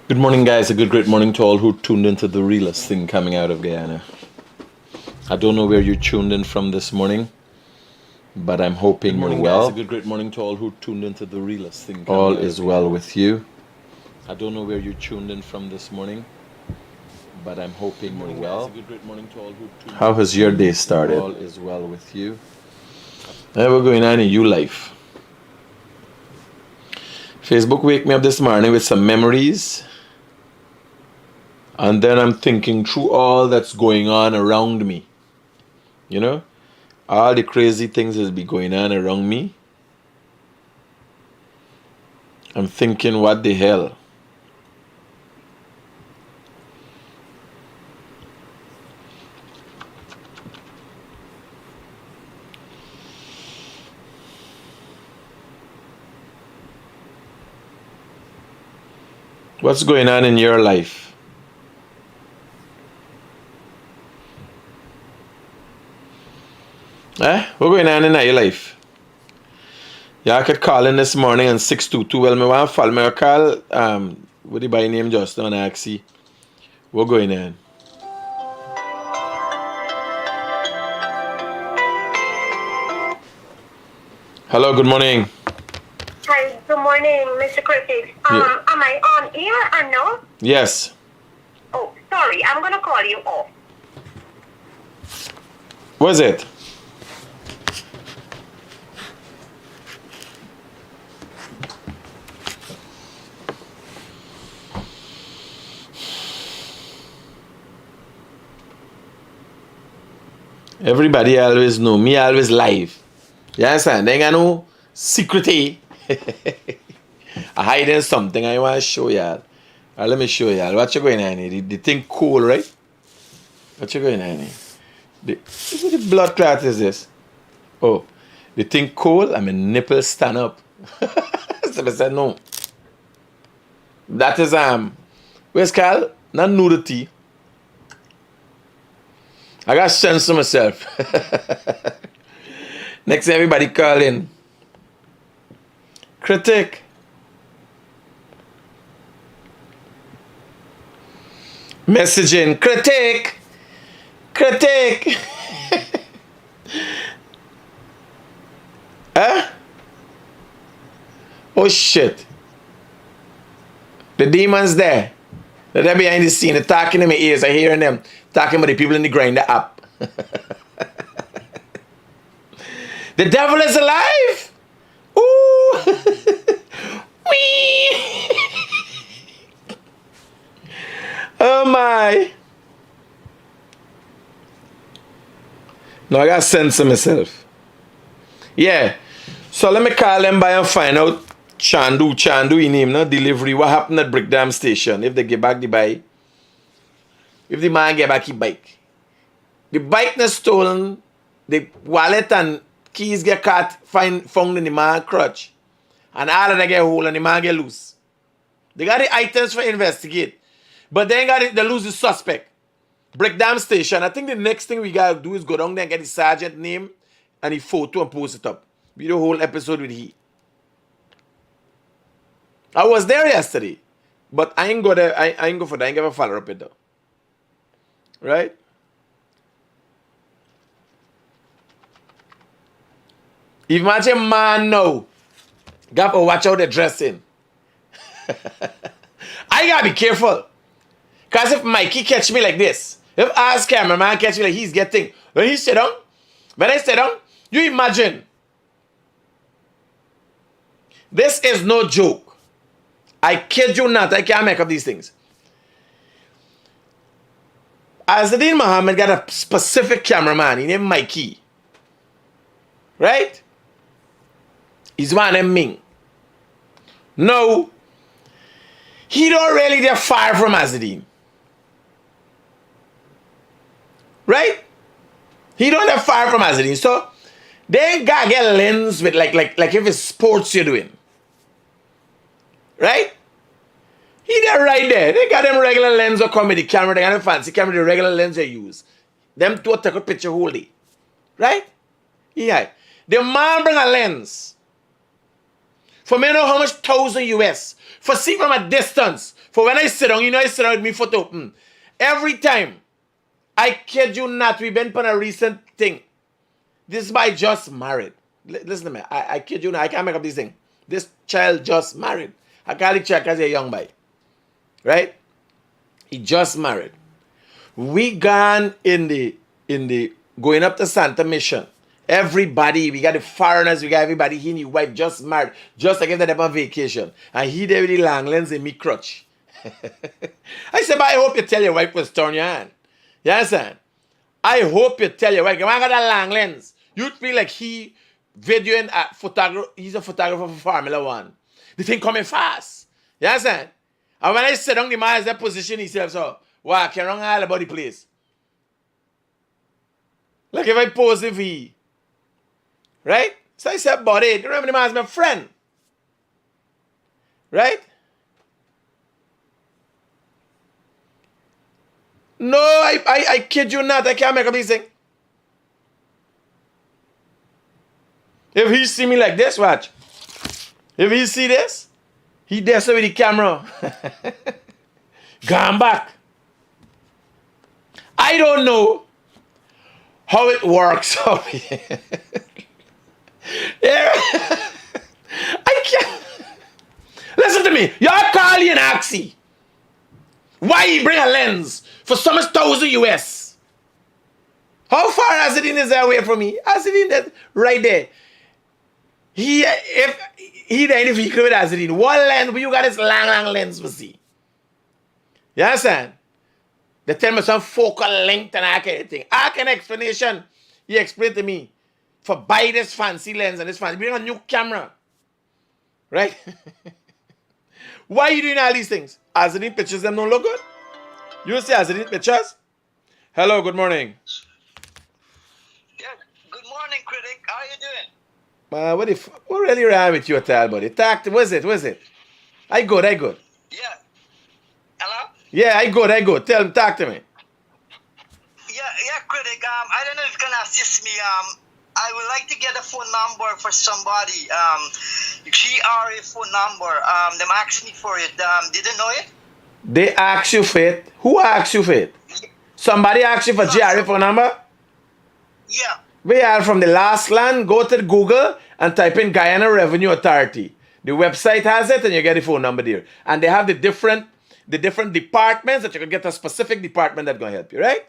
Good morning, guys. A good, great morning to all who tuned into the realest thing coming out of Guyana. I don't know where you tuned in from this morning, but I'm hoping Good morning, you're guys. well. A good, great morning to all who tuned into the realest thing coming All out of is well Guyana. with you. I don't know where you tuned in from this morning, But I'm hoping Good you're morning, well. guys. A good, great morning to all who tuned How in. has your day started? All is well with you. We're going on in you life. Facebook wake me up this morning with some memories, and then I'm thinking through all that's going on around me. You know, all the crazy things that be going on around me. I'm thinking, what the hell? What's going on in your life? What's going on in your life? Yeah, I could call in this morning on 622. Well, me want to follow me call. What the by name just now and ask you what going on. Hello, good morning. Hi, good morning, Mr. Critic. Yeah. Am I on air or no? Yes. Oh, sorry, I'm gonna call you off. What's it? Everybody always know me always live. You understand? They ain't got no secret. I hiding something I want to show y'all. Let me show y'all. What you going on here? The thing cool, right? What you going on here? What the blood clot is this? Oh, the thing cold and my nipples stand up. So I said no. That is where's Carl? Not nudity. I got sense to myself. Next everybody call in. Critic. Messaging. Critic. Critic. Huh? Oh shit. The demons there. They're behind the scene. They're talking in my ears. I hearing them talking about the people in the grinder app. The devil is alive. Ooh. Wee. Oh my. No, I got sense of myself. Yeah. So let me call them by and find out Chandu in him, no? Delivery. What happened at Brickdam Station? If they get back the bike. If the man get back his bike. The bike not stolen. The wallet and keys get caught, found in the man crutch. And all of them get hold and the man get loose. They got the items for investigate. But they ain't got it, they lose the suspect. Brickdam Station. I think the next thing we gotta do is go down there and get the sergeant name and the photo and post it up. We do a whole episode with he. I was there yesterday. But I ain't go there. I ain't go for that. I ain't gonna follow up it though. Right? Imagine man now. Got to watch out the dressing. I gotta be careful. Cause if Mikey catch me like this, if Ask cameraman catch me like he's getting, when he sit down, you imagine. This is no joke. I kid you not, I can't make up these things. Azadin Muhammad got a specific cameraman, he named Mikey. Right? He's one of them Ming. No, he don't really get far from Azadin. Right? He don't get far from Azadin. So they ain't gotta get a lens with like if it's sports you're doing. Right? He there right there. They got them regular lens or come with the camera. They got them fancy camera, the regular lens they use. Them two take a picture whole day. Right? Yeah. The man bring a lens. For me to know how much $1,000 US. For see from a distance. For when I sit down, you know I sit down with me foot open. Every time, I kid you not, we've been on a recent thing. This boy just married. Listen to me. I kid you not, I can't make up this thing. This child just married. I can't check as a young boy. Right? He just married. We gone in the going up to Santa Mission. Everybody, we got the foreigners, we got everybody. He and his wife just married, just like if they're on vacation. And he there with the Langlands in me crutch. I said, but I hope you tell your wife was turn your hand. You understand? I hope you tell your wife, I got that Langlands. You'd feel like he videoing a photographer, he's a photographer for Formula One. The thing coming fast. You understand? And when I sit down, the man is that position himself, so, wow, I can run all about the place. Like if I pose the V. Right? So I said, buddy, remember the man's my friend. Right? No, I kid you not. I can't make up this thing. If he see me like this, watch. If he see this, he there with the camera. Gone back. I don't know how it works. Yeah. I can't. Listen to me. Y'all call you an Axie. Why you bring a lens for so much $1,000 US? How far Azadine is away from me? Azadine is right there. He there in the vehicle with Azadine. One lens, but you got this long lens for see. You understand? They tell me some focal length and all kind of thing. All kind of explanation. He explained to me. For buy this fancy lens and this fancy. Bring a new camera. Right? Why are you doing all these things? Azadine pictures them don't look good? You see Azadine pictures? Hello, good morning. Yeah, good morning, Critic. How are you doing? What really wrong with you at all, buddy? What's it? I good. Yeah. Hello? Yeah, I good. Talk to me. Yeah, Critic. I don't know if you can assist me. I would like to get a phone number for somebody. GRA phone number. Them asked me for it. Did you know it? They asked you for it? Who asked you for it? Somebody asked you for GRA phone number? Yeah. We are from the last land. Go to Google and type in Guyana Revenue Authority. The website has it and you get the phone number there. And they have the different departments that you can get a specific department that's going to help you, right?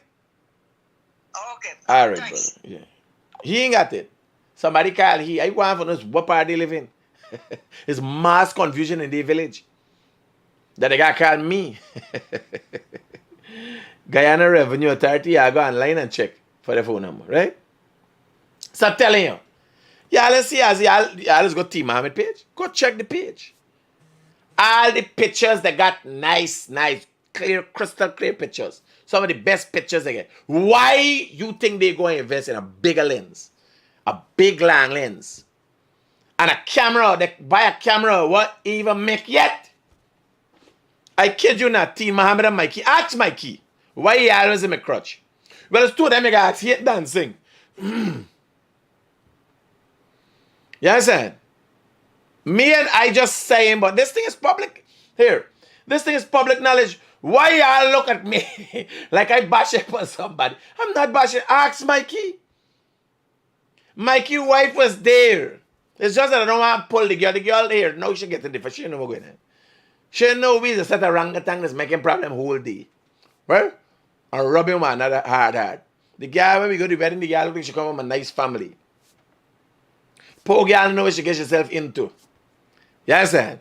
Okay. All right, Thanks. brother. Yeah. He ain't got it. Somebody call he. I want to know what part they live in. It's mass confusion in the village. That they got call me. Guyana Revenue Authority, I go online and check for the phone number, right? So I'm telling you. Yeah, let's see as y'all let's go to Mohammed page. Go check the page. All the pictures they got nice, clear, crystal clear pictures. Some of the best pictures they get. Why you think they go and invest in a bigger lens? A big long lens. And a camera, they buy a camera, what even make yet? I kid you not, T. Muhammad and Mikey. Ask Mikey, why he always in my crutch? Well, it's two of them I got hate dancing. You understand? Me and I just saying, but this thing is public. Here, this thing is public knowledge. Why y'all look at me like I bash up on somebody? I'm not bashing. Ask Mikey. Mikey's wife was there. It's just that I don't want to pull the girl. The girl here, now she getting different. She know what's going on. She know we just set a orangutan that's making problem whole day. Well, and rubbing one another hard. The girl, when we go to the wedding, the girl look like she come from a nice family. Poor girl know what she gets herself into. You understand?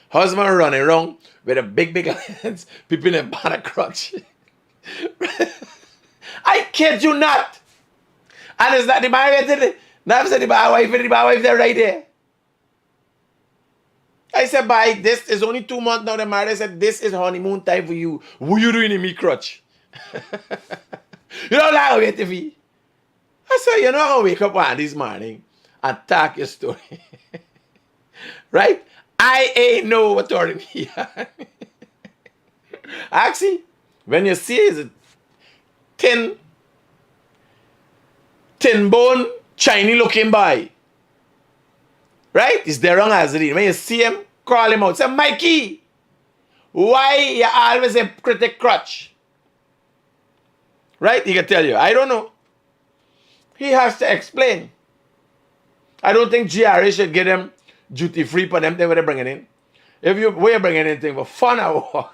Husband running around with a big hands, people in a crutch. I kid you not. And it's not the man now said the bar wife there right there. I said, bye, this is only 2 months now. The married said, this is honeymoon time for you. What you doing in me crutch? You don't like to wait to me. I said, you're not going to wake up one this morning and talk your story. Right? I ain't know what turning me on. Actually, when you see it's a thin bone, shiny looking boy. Right? It's the wrong Azadine. When you see him, call him out. Say, Mikey, why you always a critic crutch? Right? He can tell you. I don't know. He has to explain. I don't think GRA should get them duty free for them thing what they're bringing in. If we're bringing anything for fun or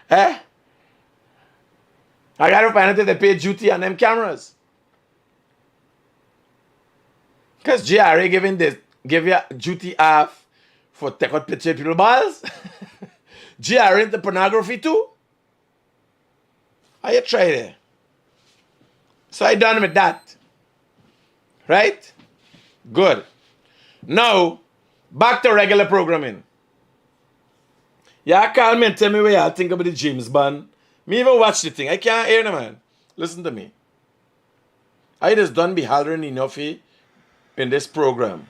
eh? I gotta find out if they pay duty on them cameras. Because GRA give you duty off for take out picture of people's balls. GRA into pornography too. How you try there? So I done with that. Right? Good. Now, back to regular programming. Y'all call me and tell me what y'all think about the James Bond. Me even watch the thing. I can't hear no man. Listen to me. I just done be hollering enough in this program.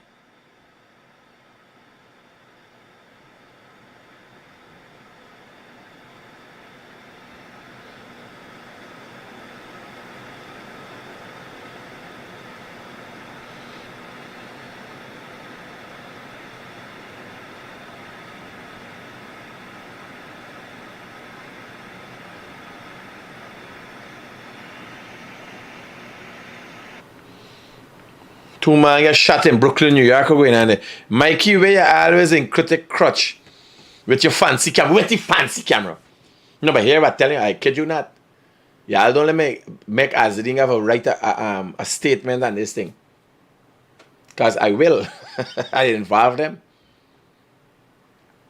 Two man get shot in Brooklyn, New York, going on there. Mikey, where you always in Critic crutch with your fancy camera. With the fancy camera. No, but here I'm telling you, I kid you not. Y'all don't let me make Azadine have a write a statement on this thing. Because I will. I involve them.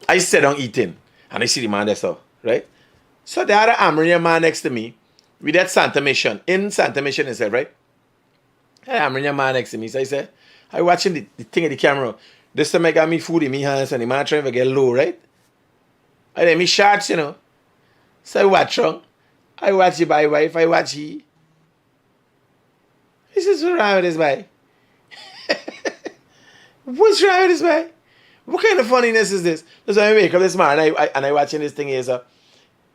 I sit down eating and I see the man there, so, right? So the other Amrian man next to me, we did Santa Mission. In Santa Mission itself, right? Hey, I'm bringing a man next to me. So I say, I watching the thing of the camera. This time I got me food in my hands and the man trying to get low, right? I then me shots, you know. So I watch wrong. I watch my wife, I watch he. He says, what's wrong with this boy? What's wrong with this boy? What kind of funniness is this? So I wake up this morning and I watching this thing here, so.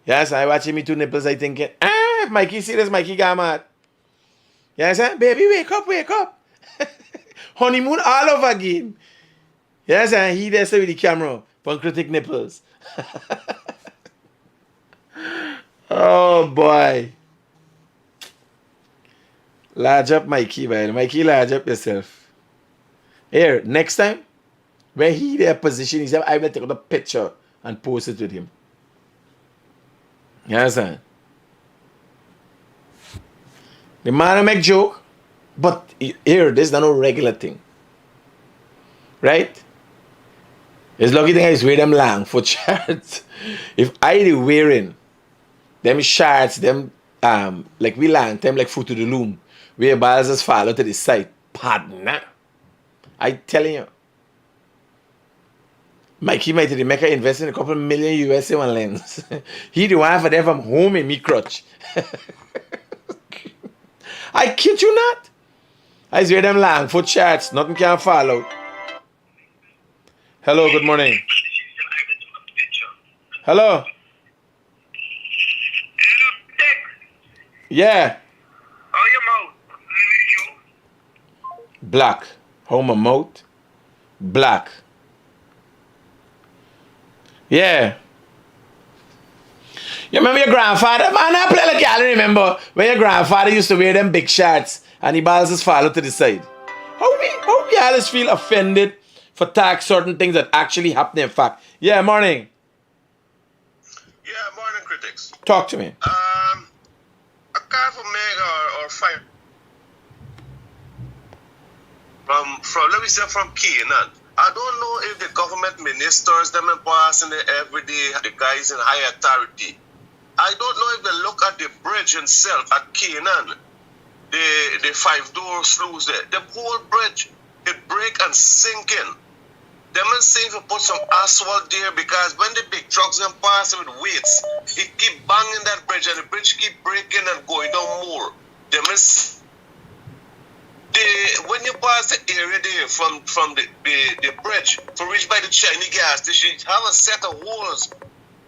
Yes, I watching me two nipples, I thinking, if Mikey see this, Mikey got mad. Yes, sir? Baby, wake up, wake up. Honeymoon all over again. Yes, sir? He there with the camera from Critic nipples. Oh, boy. Large up Mikey, man. Mikey, large up yourself. Here, next time, when he there position himself, I will take out a picture and post it with him. Yes, sir? The man make joke, but here, this is not no regular thing. Right? It's lucky thing is wear them long foot shirts. If I be wearing them shirts, them like we long, them like foot to the loom, where balls just fall out to the side. Partner. I telling you. Mikey might make invest in a couple million US in one lens. He the one for them from home in me crutch. I kid you not. I wear them long foot shirts. Nothing can fall out. Hello, good morning. Hello. Yeah. How your mouth? Black. How my mouth? Black. Yeah. You remember your grandfather? Man, I play like y'all remember when your grandfather used to wear them big shirts and the balls just fall out to the side. How we always feel offended for talk certain things that actually happen in fact. Yeah, morning. Yeah, morning critics. Talk to me. I can't make or fight from let me say from Canaan. I don't know if the government ministers them in passing it every day, the guys in high authority. I don't know if they look at the bridge itself at Canaan, the 5-door sluice there. The whole bridge, it break and sink in. Them is saying to put some asphalt there because when the big trucks them pass with weights, it keep banging that bridge and the bridge keep breaking and going down more. Them is when you pass the area there from the bridge to reach by the Chinese gas station, have a set of holes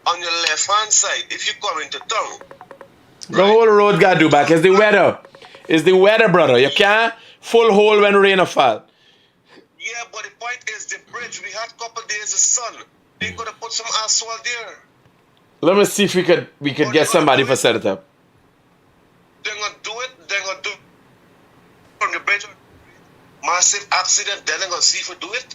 on your left hand side if you come into town. The whole road got to do back. It's the weather. It's the weather, brother. You can't full hole when rain fall. Yeah, but the point is the bridge. We had a couple days of sun. They could have put some asphalt there. Let me see if we could get somebody for set it up. They're gonna do it. They're gonna do from the bridge. Massive accident. Then they're gonna see if we do it.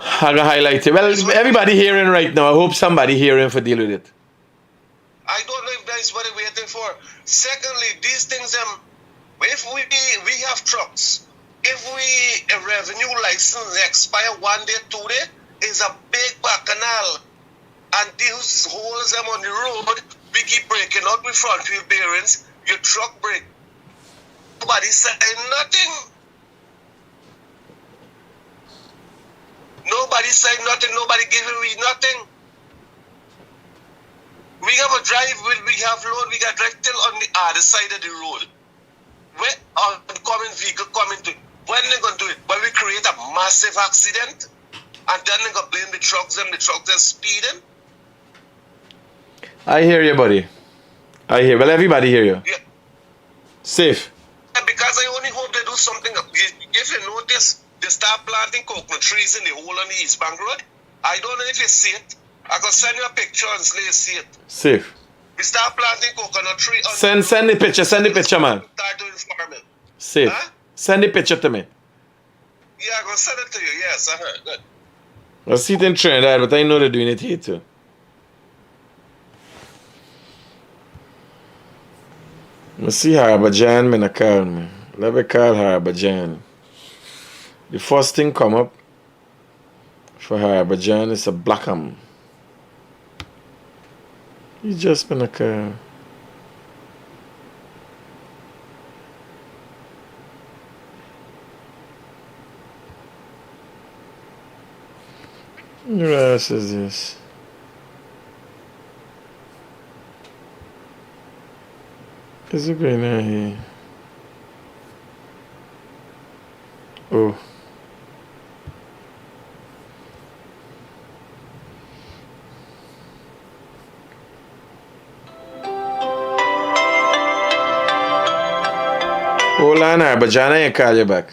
I'm gonna highlight it. Well, everybody hearing right now. I hope somebody hearing for deal with it. I don't know if that's what they're waiting for. Secondly, these things, if we have trucks, if a revenue license expire 1 day, 2 day, is a big bacchanal. And these holes them on the road, we keep breaking out with front wheel bearings, your truck break. Nobody saying nothing. Nobody said nothing, nobody giving me nothing. We have a drive, we have load, we got drive till on the other side of the road. Where the coming vehicle coming to, when they gonna do it? When we create a massive accident, and then they gonna blame the trucks are speeding. I hear you, buddy. I hear. Well, everybody hear you. Yeah. Safe. Because I only hope they do something. If you notice, they start planting coconut trees in the hole on the East Bank Road. I don't know if you see it. I can send you a picture and let you see it. Safe. We start planting coconut tree. Send the picture. Send the picture, man. Start doing farming. Safe. Huh? Send the picture to me. Yeah, I'm gonna send it to you. Yes, I heard. Good. I see it in Trinidad, but I know they're doing it here too. I see Harbajan, man, I call me. Let me call Harbajan. The first thing come up for Harbajan is a Blackham. He just been a call. What else is this? Is it going on here? Oh. Hold on, Arbajana, I call you back.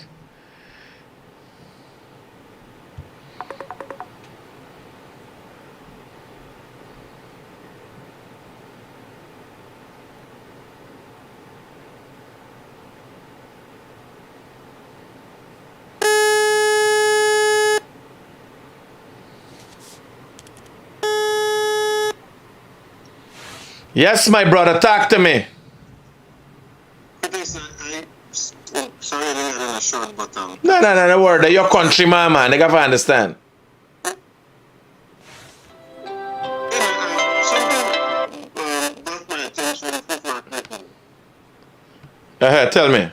Yes, my brother, talk to me. Sorry, I didn't get a short, but No word. You're countryman, man. They got to understand. something brought my attention before clicking. Tell me.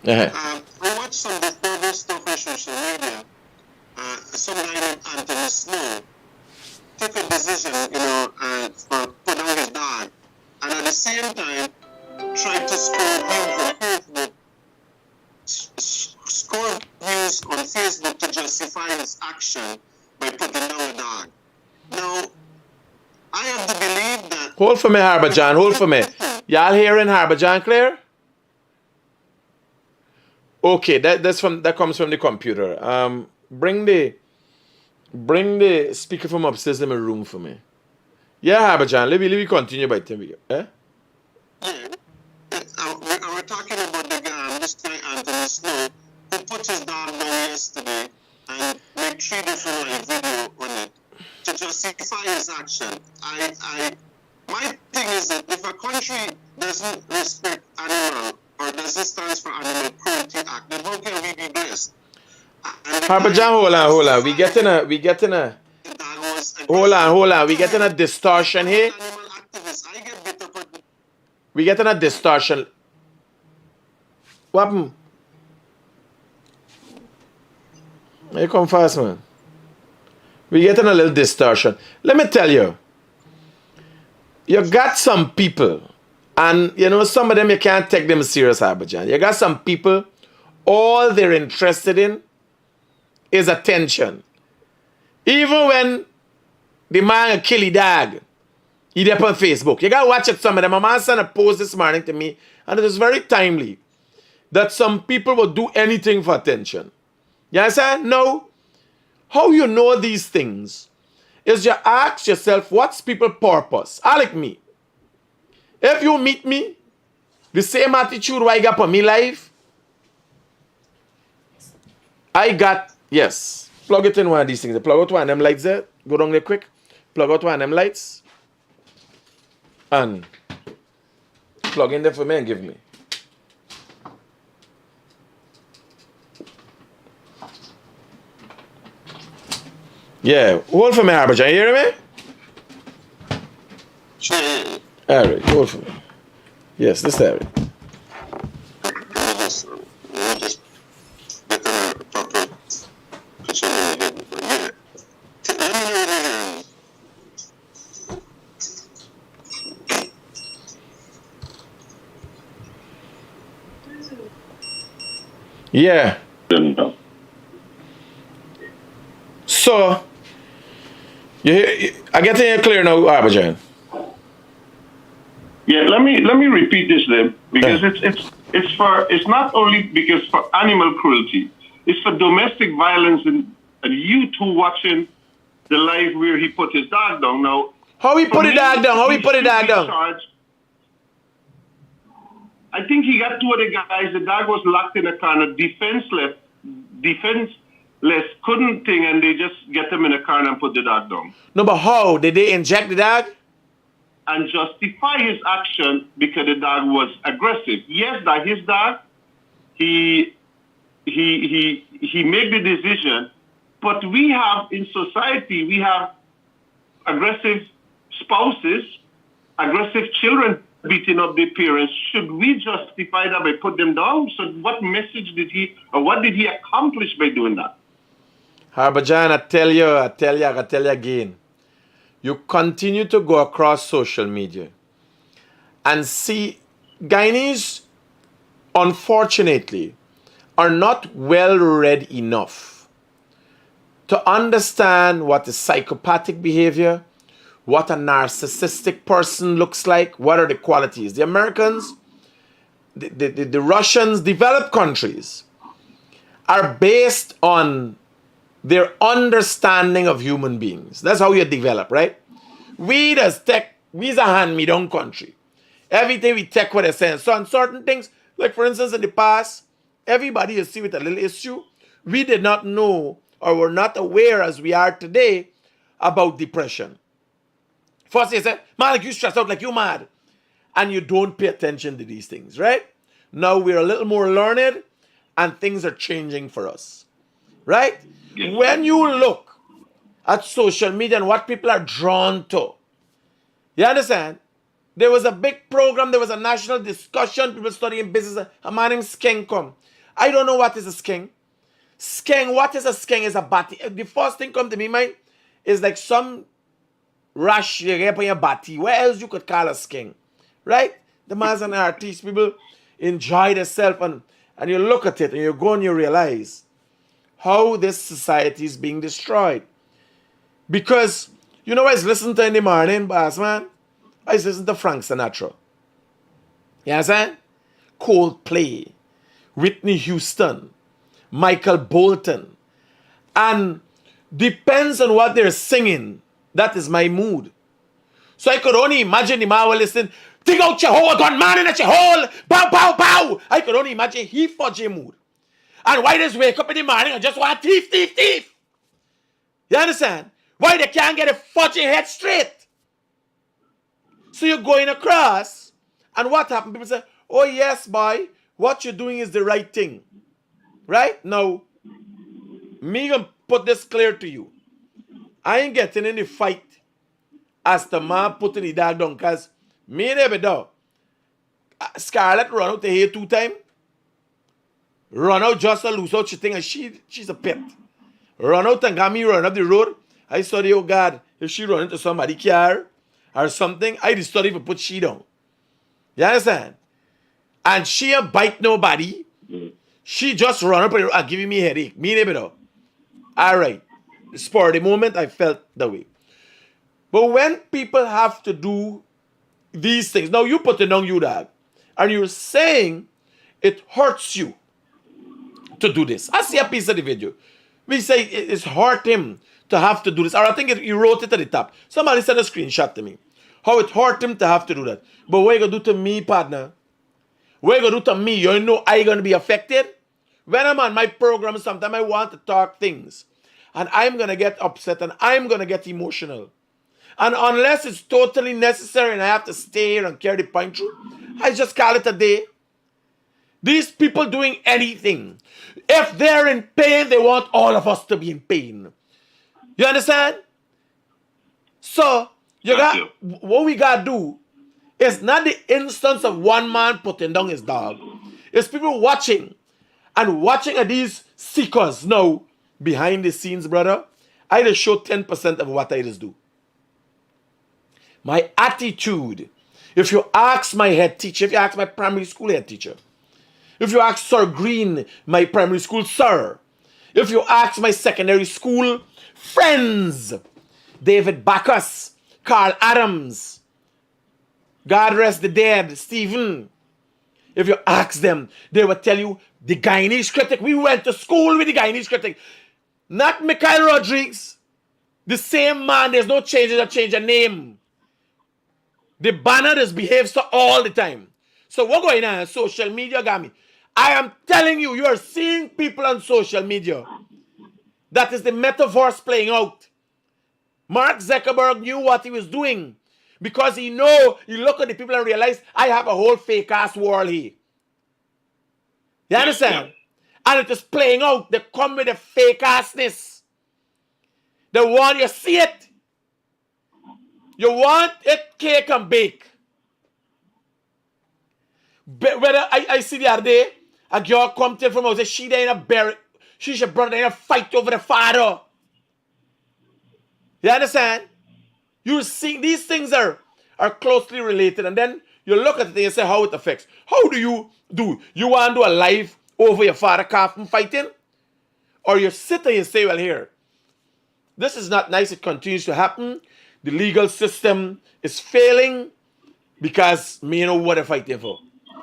Yeah. I watched some before this stuff on social media. Some guy named Anthony Snow took a decision, for put down his dog, and at the same time tried to score views on Facebook to justify his action by putting down the dog. Now, I have to believe that. Hold for me, Harbajan. Hold for me. Y'all hearing Harbajan clear? Okay, that comes from the computer. Bring the speaker from upstairs in my room for me. Yeah, Harbajan, let me continue by telling you. Eh? Yeah. We're talking about the guy, this guy Anthony Snow, who put his dog down yesterday and made 3 different video on it to justify his action. My thing is that if a country doesn't respect animal or doesn't stand for Animal Cruelty Act, then how can we be blessed? Harbajan, hold on. We getting a hold on. We getting a distortion here. We getting a distortion. What happened? You come fast, man. We getting a little distortion. Let me tell you. You got some people, and some of them you can't take them serious, Harbajan. You got some people, all they're interested in is attention. Even when the man kill his dog, he up on Facebook. You gotta watch it, some of them. My man sent a post this morning to me, and it was very timely. that some people will do anything for attention. You understand? No. How you know these things is you ask yourself, what's people's purpose? I like me. If you meet me, the same attitude I got for me life, I got, yes, plug it in one of these things. Plug out one of them lights there. Go down there quick. Plug out one of them lights. And plug in there for me and give me. Yeah, hold for me, Harbajan. You hear me? Sure. Alright, hold for me. Yes, this area. Just get a proper picture of it. Yeah. Yeah. So, I get it clear now, Harbajan. Yeah, let me repeat this then, because it's not only because for animal cruelty, it's for domestic violence and you two watching the live where he put his dog down. Now, how he put his dog down? How he put his dog down? I think he got two of the guys. The dog was locked in a corner, defenseless, couldn't think, and they just get him in a corner and put the dog down. No, but how did they inject the dog? And justify his action because the dog was aggressive. Yes, that his dog, he made the decision, but we have in society, we have aggressive spouses, aggressive children beating up their parents. Should we justify that by put them down? So what message did he, or what did he accomplish by doing that? Harbajan, I tell you again. You continue to go across social media and see Guyanese, unfortunately, are not well read enough to understand what is psychopathic behavior, what a narcissistic person looks like, what are the qualities. The Americans, the Russians, developed countries are based on their understanding of human beings. That's how you develop, right? We's a hand-me-down country. Everything we take what they're saying. So on certain things, like for instance in the past, everybody you see with a little issue, we did not know or were not aware as we are today about depression. First they say, man, like you stressed out, like you mad. And you don't pay attention to these things, right? Now we're a little more learned and things are changing for us, right? When you look at social media and what people are drawn to, you understand? There was a big program, there was a national discussion, people studying business, a man named Skeng come. I don't know what is a skeng. Skeng, what is a skeng? Is a batty. The first thing come to me mind is like some rash you get on your batty. Where else you could call a skeng? Right? The man's an artist, people enjoy themselves and you look at it and you go and you realize how this society is being destroyed. Because, you know, I was listening to in the morning, boss man. I was listening to Frank Sinatra. You understand? Coldplay, Whitney Houston, Michael Bolton. And depends on what they're singing, that is my mood. So I could only imagine the man will listen, dig out your hole, gun man in at your hole, pow, pow, pow. I could only imagine he fudge your mood. And why does wake up in the morning and just want thief, thief, thief? You understand? Why they can't get a fudging head straight? So you're going across, and what happened? People say, oh yes, boy, what you're doing is the right thing. Right? Now, me gonna put this clear to you. I ain't getting in the fight as the man putting the dog down, because me never do. Scarlett run out the hair 2 times. Run out just to lose out she think she's a pet. Run out and got me run up the road. I study, oh God, if she run into somebody's car or something, I just study to put she down. You understand? And she ain't bite nobody. She just run up and giving me a headache. Me never know. Alright. For the moment, I felt that way. But when people have to do these things, now you put it on you, dog, and you're saying it hurts you to do this. I see a piece of the video. We say it's hurt him to have to do this. Or I think he wrote it at the top. Somebody sent a screenshot to me. How it hurt him to have to do that. But what you gonna do to me, partner? What you gonna do to me? You know I gonna be affected? When I'm on my program, sometimes I want to talk things. And I'm gonna get upset and I'm gonna get emotional. And unless it's totally necessary and I have to stay here and carry the point through, I just call it a day. These people doing anything. If they're in pain, they want all of us to be in pain. You understand? So, what we gotta do is not the instance of one man putting down his dog. It's people watching. And watching at these seekers now, behind the scenes, brother, I just show 10% of what I just do. My attitude. If you ask my head teacher, if you ask my primary school head teacher, if you ask Sir Green, my primary school sir, if you ask my secondary school friends, David Bacchus, Carl Adams, God rest the dead, Stephen, if you ask them, they will tell you the Guyanese Critic. We went to school with the Guyanese Critic. Not Mikhail Rodriguez. The same man, there's no change, there's a change of name. The banner just behaves so all the time. So what going on social media, Gami? I am telling you, you are seeing people on social media. That is the metaverse playing out. Mark Zuckerberg knew what he was doing. Because he look at the people and realize, I have a whole fake ass world here. You understand? And it is playing out. They come with a fake assness. They want you to see it. You want it cake and bake. Whether I see the other day, a girl come to from house, she there in a bury, she's a brother in a fight over the father. You understand? You see, these things are closely related, and then you look at it and you say how it affects. How do? You want to do a live over your father coffin fighting? Or you sit and you say, well, here, this is not nice, it continues to happen. The legal system is failing because me know what they're fighting for.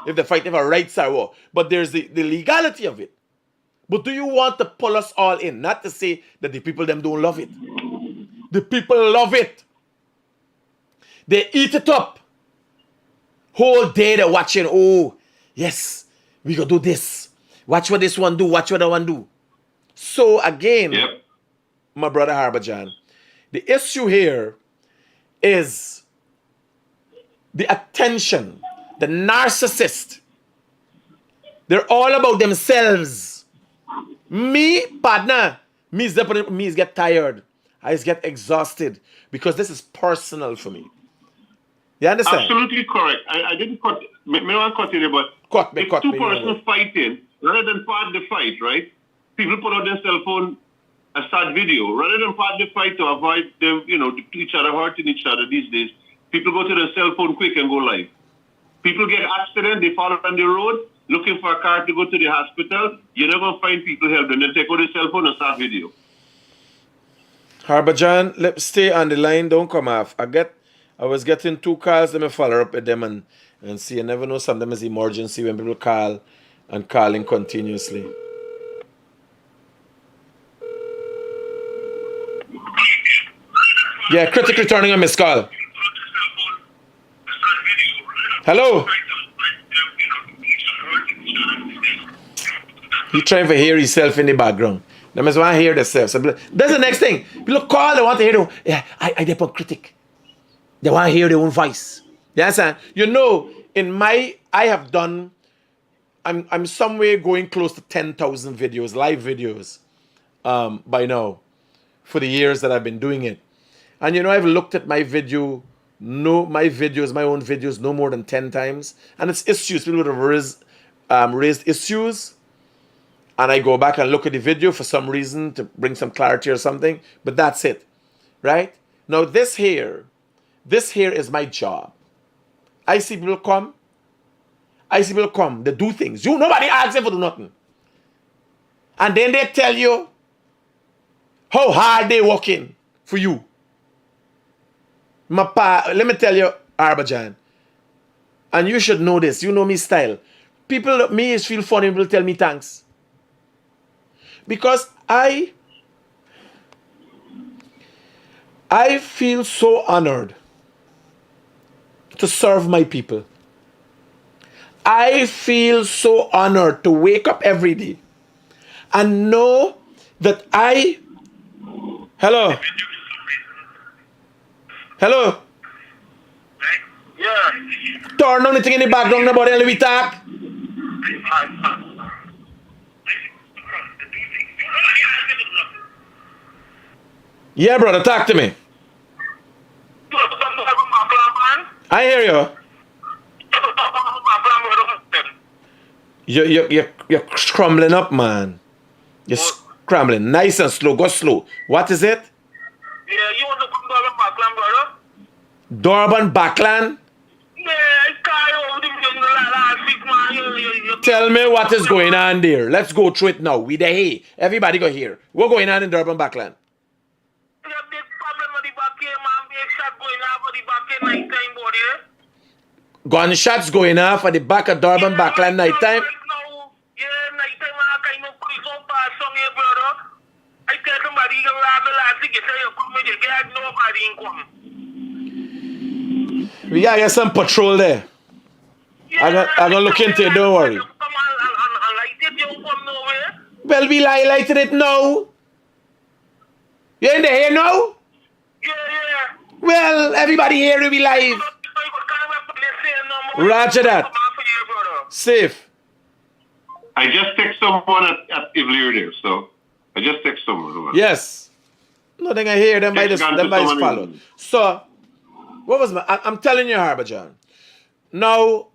If they're fighting for rights or what. But there's the legality of it. But do you want to pull us all in? Not to say that the people them don't love it. The people love it. They eat it up. Whole day they're watching, oh, yes, we gonna do this. Watch what this one do, watch what that one do. So again, my brother Harbajan, the issue here is the attention, the narcissist. They're all about themselves. Me, partner, me is get tired. I just get exhausted because this is personal for me. You understand? Absolutely correct. I didn't cut. May I cut you, but if two persons fighting, rather than part the fight, right? People put out their cell phone and start video. Rather than part the fight to avoid them, each other hurting each other these days, people go to their cell phone quick and go live. People get accident, they fall on the road, looking for a car to go to the hospital. You're not gonna find people helping. Then take out the cell phone and start video. Harbajan, let's stay on the line, don't come off. I was getting 2 calls, let me follow up with them and see. I never know, sometimes it's emergency when people call and calling continuously. Yeah, Critic returning a missed call. Hello? He trying to hear himself in the background. They must want to hear themselves. So that's the next thing. People call, they want to hear I depend Critic. They want to hear their own voice. You understand? I have done, I'm somewhere going close to 10,000 videos, live videos, by now, for the years that I've been doing it. And I've looked at my own videos no more than 10 times. And it's issues. People would have raised issues. And I go back and look at the video for some reason to bring some clarity or something. But that's it. Right? Now this here is my job. I see people come. They do things. Nobody asks them for do nothing. And then they tell you how hard they working for you. Let me tell you, Harbajan, and you should know this. You know me style. people, me is feel funny, will tell me thanks. Because I feel so honored to serve my people. I feel so honored to wake up every day and know that Hello? Hello? Yeah. Turn on the thing in the background, nobody will be talk. Yeah, brother, talk to me. I hear you. You're scrambling up, man. You're scrambling. Nice and slow. Go slow. What is it? Yeah, you want to come to Backland, brother? Durban Backland? Yeah, it's kind of last week, man. Tell me what is going on there. Let's go through it now. We the hey. Everybody go here. What's going on in Durban Backland? There's a big problem with the back here, man. Big shot going on for the back here night time, buddy. Gunshots going off at the back of Durban Backland night time. Yeah, night time, I kind of quick up past song here, brother. I tell somebody you can rob the last thing you say you come with you get nobody in come. We gotta get some patrol there. I'm gonna look into it, don't worry. Come on and light it, you don't come nowhere. Well, we lighted it now. You in the here now? Yeah. Well, everybody here will be live. Roger that. Safe. I just text someone at Gildarie there, so I just text someone. Yes. Nothing I hear them by this follow. So, what was I'm telling you, Harbour John. Now,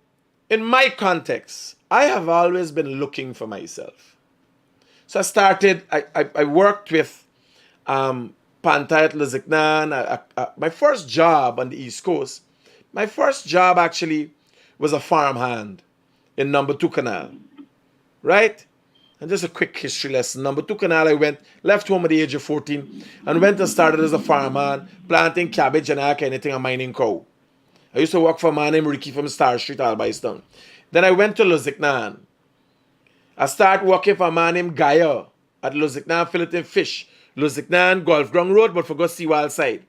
in my context, I have always been looking for myself. So I started, I worked with Pantayat Luziknan. My first job on the East Coast, my first job actually was a farmhand in Number 2 Canal. Right? And just a quick history lesson. Number 2 Canal, I left home at the age of 14 and went and started as a farmhand, planting cabbage and all kind of thing and mining cow. I used to work for a man named Ricky from Star Street, Albaistown. Then I went to Luziknan. I started working for a man named Gaya at Luziknan filleting fish. Luziknan, Golf Ground Road, but forgot Seawall side.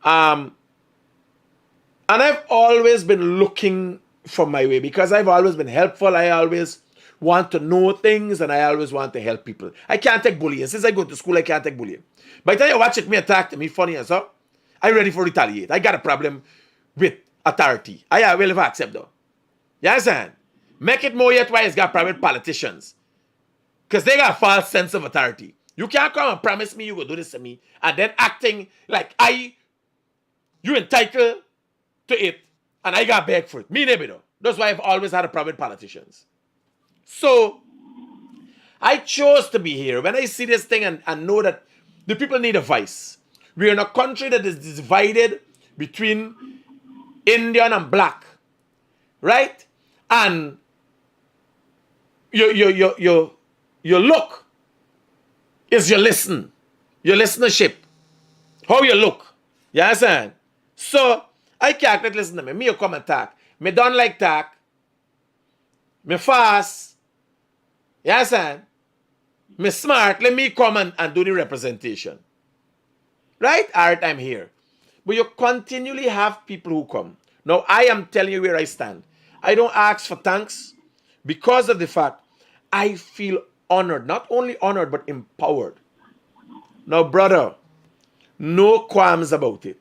And I've always been looking for my way because I've always been helpful. I always want to know things and I always want to help people. I can't take bullying. Since I go to school, I can't take bullying. By the time you watch it, me attack me funny and so, I'm ready for retaliate. I got a problem with authority. I will never accept though. You understand? Make it more yet why it's got problem with politicians. Because they got a false sense of authority. You can't come and promise me you will do this to me and then acting like you entitled to it and I got begged for it. Me never though. That's why I've always had a problem with politicians. So, I chose to be here. When I see this thing and know that the people need a voice. We're in a country that is divided between Indian and black. Right? And your look is your listen. Your listenership. How you look. You understand? So, I can't listen to me. Me you come and talk. Me don't like talk. Me fast. You understand? Me smart. Let me come and do the representation. Right? Alright, I'm here. But you continually have people who come. Now, I am telling you where I stand. I don't ask for thanks because of the fact I feel honored. Not only honored, but empowered. Now, brother, no qualms about it.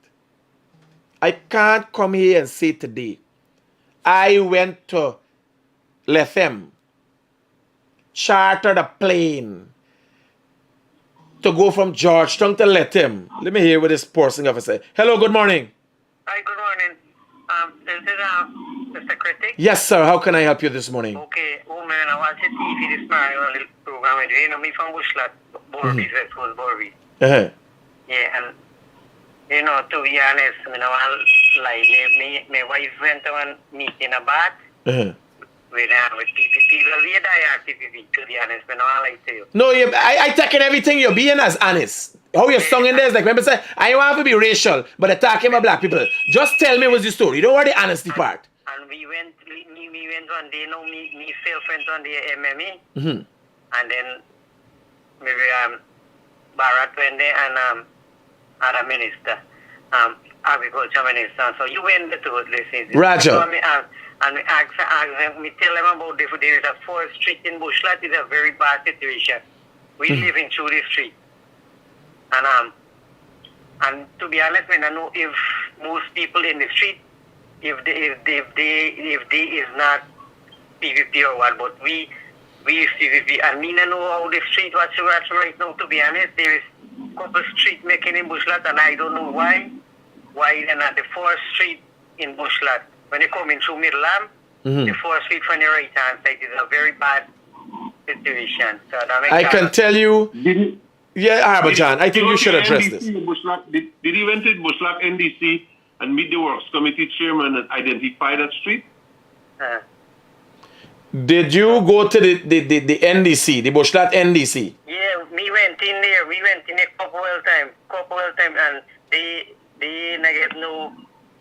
I can't come here and say today, I went to Lethem, chartered a plane to go from Georgetown to Lethem. Let me hear what this person have to say. Hello, good morning. Hi, good morning. This is Mr. Critic. Yes, sir. How can I help you this morning? Okay. Oh, man, I watched TV this morning on a little program. You know me from Bushlat, Borby, West Coast, Borby. Uh-huh. Yeah, and you know, to be honest, you know, like my wife went to one meeting about with PPP. Well, we die at PPP, to be honest, but no, I like to you. No, I taking everything you're being as honest. How you're sung in there is like, remember say, I don't want to be racial, but attacking my black people. Just tell me what's the story. You don't want the honesty part. And and we went one day, me self went one day MMA, Mm-hmm. and then maybe Bharat went there and other minister, agriculture minister. So you went there to listen. Roger. So me ask them, me tell them about this. There is a forest street in Bushlat. It's a very bad situation. We living through this street, and to be honest, when I know if most people in the street, if they is not PVP or what, but we is PVP, and me no know how the street what's right now. To be honest, there is couple street making in Bushlat, and I don't know why they're not the fourth street in Bushlat. When you come in through Midland, the fourth street from the right hand side is a very bad situation. So that I can tell you, yeah, Arbajan, I think you should address NDC this. in Bushlat, did he went to Bushlat NDC and meet the Works Committee chairman and identify that street? Did you go to the NDC, the Bushlat NDC? Yeah, we went in there. We went in a couple of time, and they get no.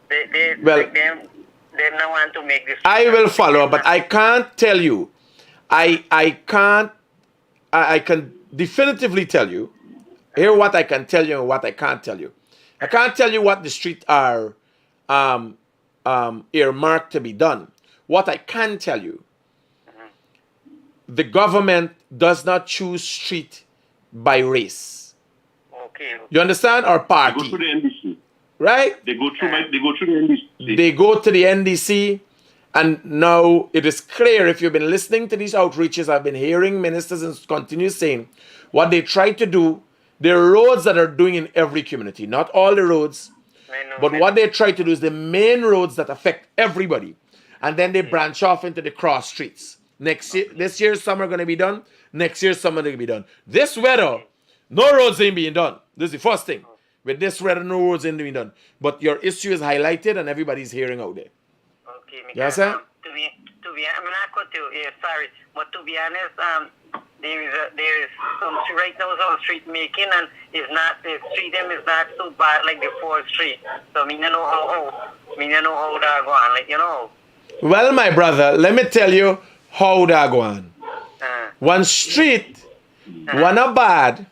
They Well, like them don't want to make this. I will follow, but I can't tell you. I can definitively tell you. Hear what I can tell you and what I can't tell you. I can't tell you what the streets are earmarked to be done. What I can tell you, the government does not choose street by race. Okay. You understand? Or They go party. through the NDC. Right? They go through the NDC. They go to the NDC, and now it is clear, if you've been listening to these outreaches, I've been hearing ministers and continue saying what they try to do. There are roads that are doing in every community, not all the roads, but what they try to do is the main roads that affect everybody, and then they branch off into the cross streets. This year some are going to be done. Next year some are going to be done. This weather, no roads ain't being done. This is the first thing. With this weather, no roads ain't being done. But your issue is highlighted and everybody's hearing out there. Okay. Yes, sir? To be, I'm not going to. Yeah, sorry, but to be honest, there is some right now some street making, and it's not the street them is not so bad like the 4th street. So me no know how that go on, like you know. Well, my brother, let me tell you how that go on. One street, one are bad,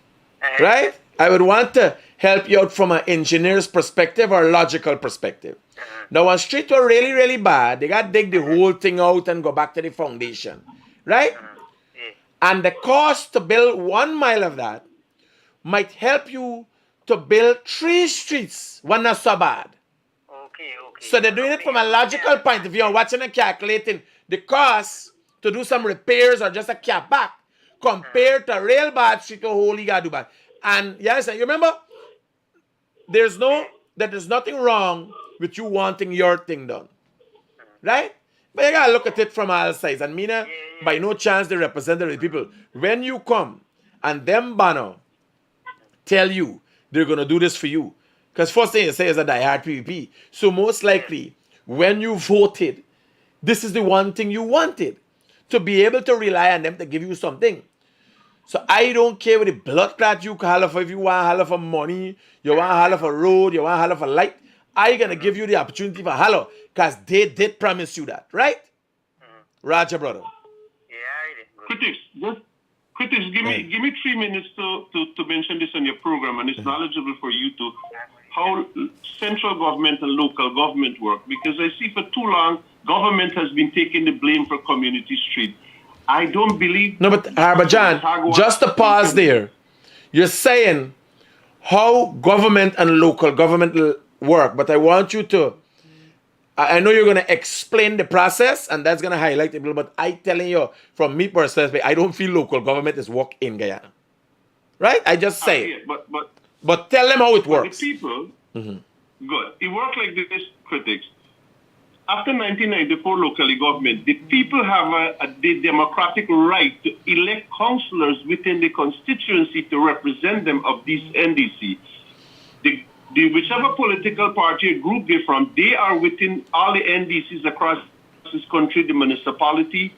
right? I would want to help you out from an engineer's perspective or logical perspective. Now, one street were really, really bad. They got to dig the whole thing out and go back to the foundation, right? And the cost to build 1 mile of that might help you to build 3 streets, one not so bad. Okay. So they're doing it from a logical point of view and watching and calculating the cost to do some repairs or just a cap back compared to a real bad street to whole you gotta do bad. And yes, you remember, there's nothing wrong with you wanting your thing done. Right? But you gotta look at it from all sides. And Mina, by no chance they represent the people. When you come and them banner tell you they're gonna do this for you. Because first thing you say is a diehard PVP. So most likely, when you voted, this is the one thing you wanted. To be able to rely on them to give you something. So I don't care with the blood clot you holler for. If you want holler for money, you want holler for road, you want holler for light, I gonna give you the opportunity for holler. Because they did promise you that, right? Roger, brother. Yeah, Critics, give me 3 minutes to mention this on your program, and it's knowledgeable for you to how central government and local government work. Because I see for too long, government has been taking the blame for community street. I don't believe... No, but Harbajan, just to pause there. You're saying how government and local government work, but I want you to... I know you're going to explain the process, and that's going to highlight it, but I telling you, from me personally, I don't feel local government is work in Guyana. Right? I just say it. But tell them how it works. The people... Good. It works like this, Critics. After 1994 locally government, the people have the democratic right to elect councillors within the constituency to represent them of this NDC. The whichever political party or group they're from, they are within all the NDCs across this country, the municipality.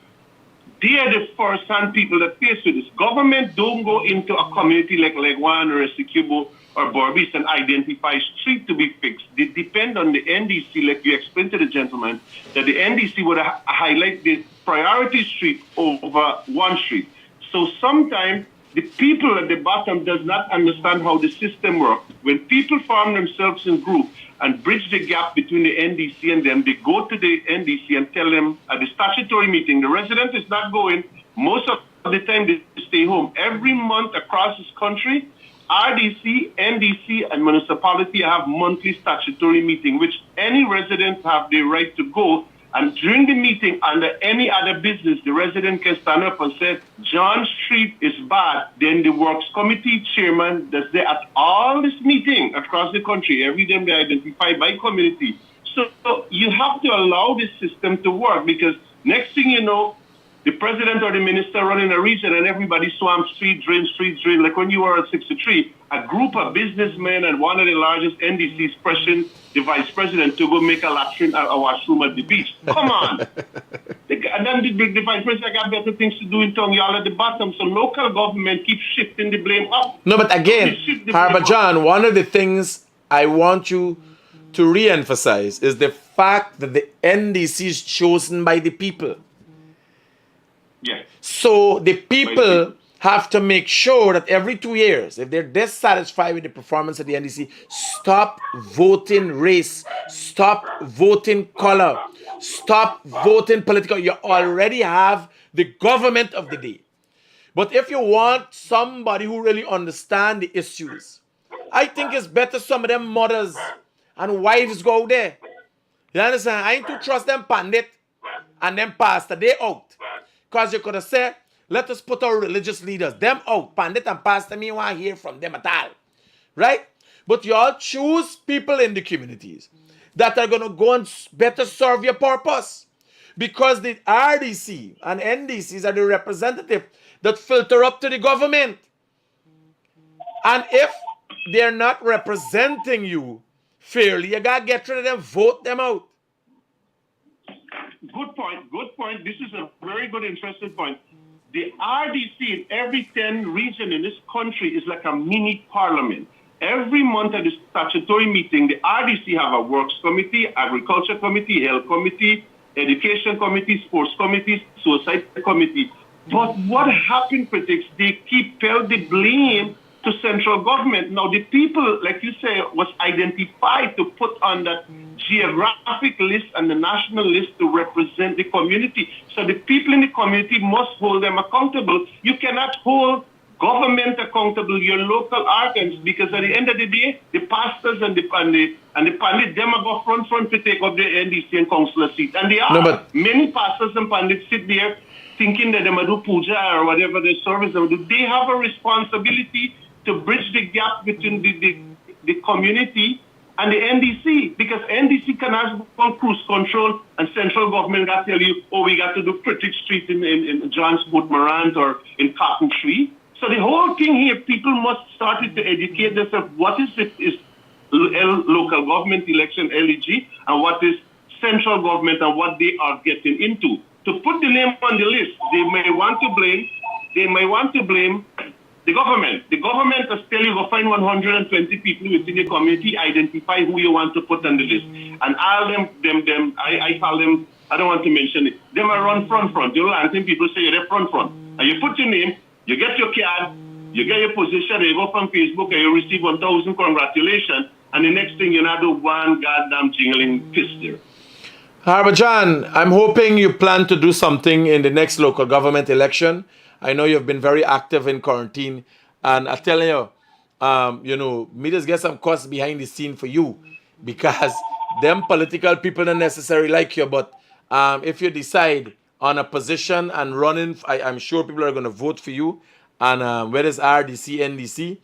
they are the first-hand people that face with this. Government don't go into a community like Legwan or Essequibo or Borbis and identify street to be fixed. They depend on the NDC, like you explained to the gentleman, that the NDC would highlight the priority street over one street. So sometimes the people at the bottom does not understand how the system works. When people form themselves in group and bridge the gap between the NDC and them, they go to the NDC and tell them at the statutory meeting, the resident is not going. Most of the time they stay home. Every month across this country, RDC, NDC, and municipality have monthly statutory meeting, which any resident have the right to go. And during the meeting, under any other business, the resident can stand up and say, John Street is bad. Then the Works Committee chairman that's there at all this meeting across the country, every day they identify by community. So you have to allow this system to work, because next thing you know, the president or the minister running a region and everybody swam street drain. Like when you were at 63, a group of businessmen and one of the largest NDCs pressuring the vice president to go make a latrine or a washroom at the beach. Come on. And then the vice president got better things to do in town, y'all at the bottom. So local government keeps shifting the blame up. No, but again, Harbour John, one of the things I want you to re-emphasize is the fact that the NDC is chosen by the people. Yes. So the people have to make sure that every 2 years, if they're dissatisfied with the performance of the NDC, stop voting race, stop voting color, stop voting political. You already have the government of the day. But if you want somebody who really understands the issues, I think it's better some of them mothers and wives go there. You understand? I ain't to trust them pandit and them pastor. They out. Because you could have said, let us put our religious leaders, them out. Pandit and pastor, me want to hear from them at all. Right? But you all choose people in the communities that are going to go and better serve your purpose. Because the RDC and NDCs are the representative that filter up to the government. And if they're not representing you fairly, you got to get rid of them, vote them out. Good point. This is a very good, interesting point. The RDC in every 10 region in this country is like a mini parliament. Every month at the statutory meeting, the RDC have a works committee, agriculture committee, health committee, education committee, sports committees, society committee. But what happened, critics, they keep tell the blame to central government. Now, the people, like you say, was identified to put on that geographic list and the national list to represent the community. So the people in the community must hold them accountable. You cannot hold government accountable, your local organs, because at the end of the day, the pastors and the pandit, them are go front to take up the NDC and councillor seat. And they are. No, but many pastors and pandits sit there thinking that they might do puja or whatever their service they do. They have a responsibility to bridge the gap between the community and the NDC, because NDC can have on cruise control and central government got to tell you, oh, we got to do Critic Street in Johnsport, Morant or in Cotton Tree. So the whole thing here, people must start to educate themselves. What is local government election, LEG, and what is central government and what they are getting into. To put the name on the list, they may want to blame the government. The government has tell you go find 120 people within the community, identify who you want to put on the list. And all them, I call them, I don't want to mention it, them are run front. You know, and then people say you're front. And you put your name, you get your card, you get your position, you go from Facebook and you receive 1,000 congratulations. And the next thing you know, do one goddamn jingling piss there. Harbour John, I'm hoping you plan to do something in the next local government election. I know you've been very active in quarantine, and I'm telling you, you know, me just get some costs behind the scene for you, because them political people don't necessarily like you, but if you decide on a position and running, I'm sure people are going to vote for you, and whether it's RDC, NDC,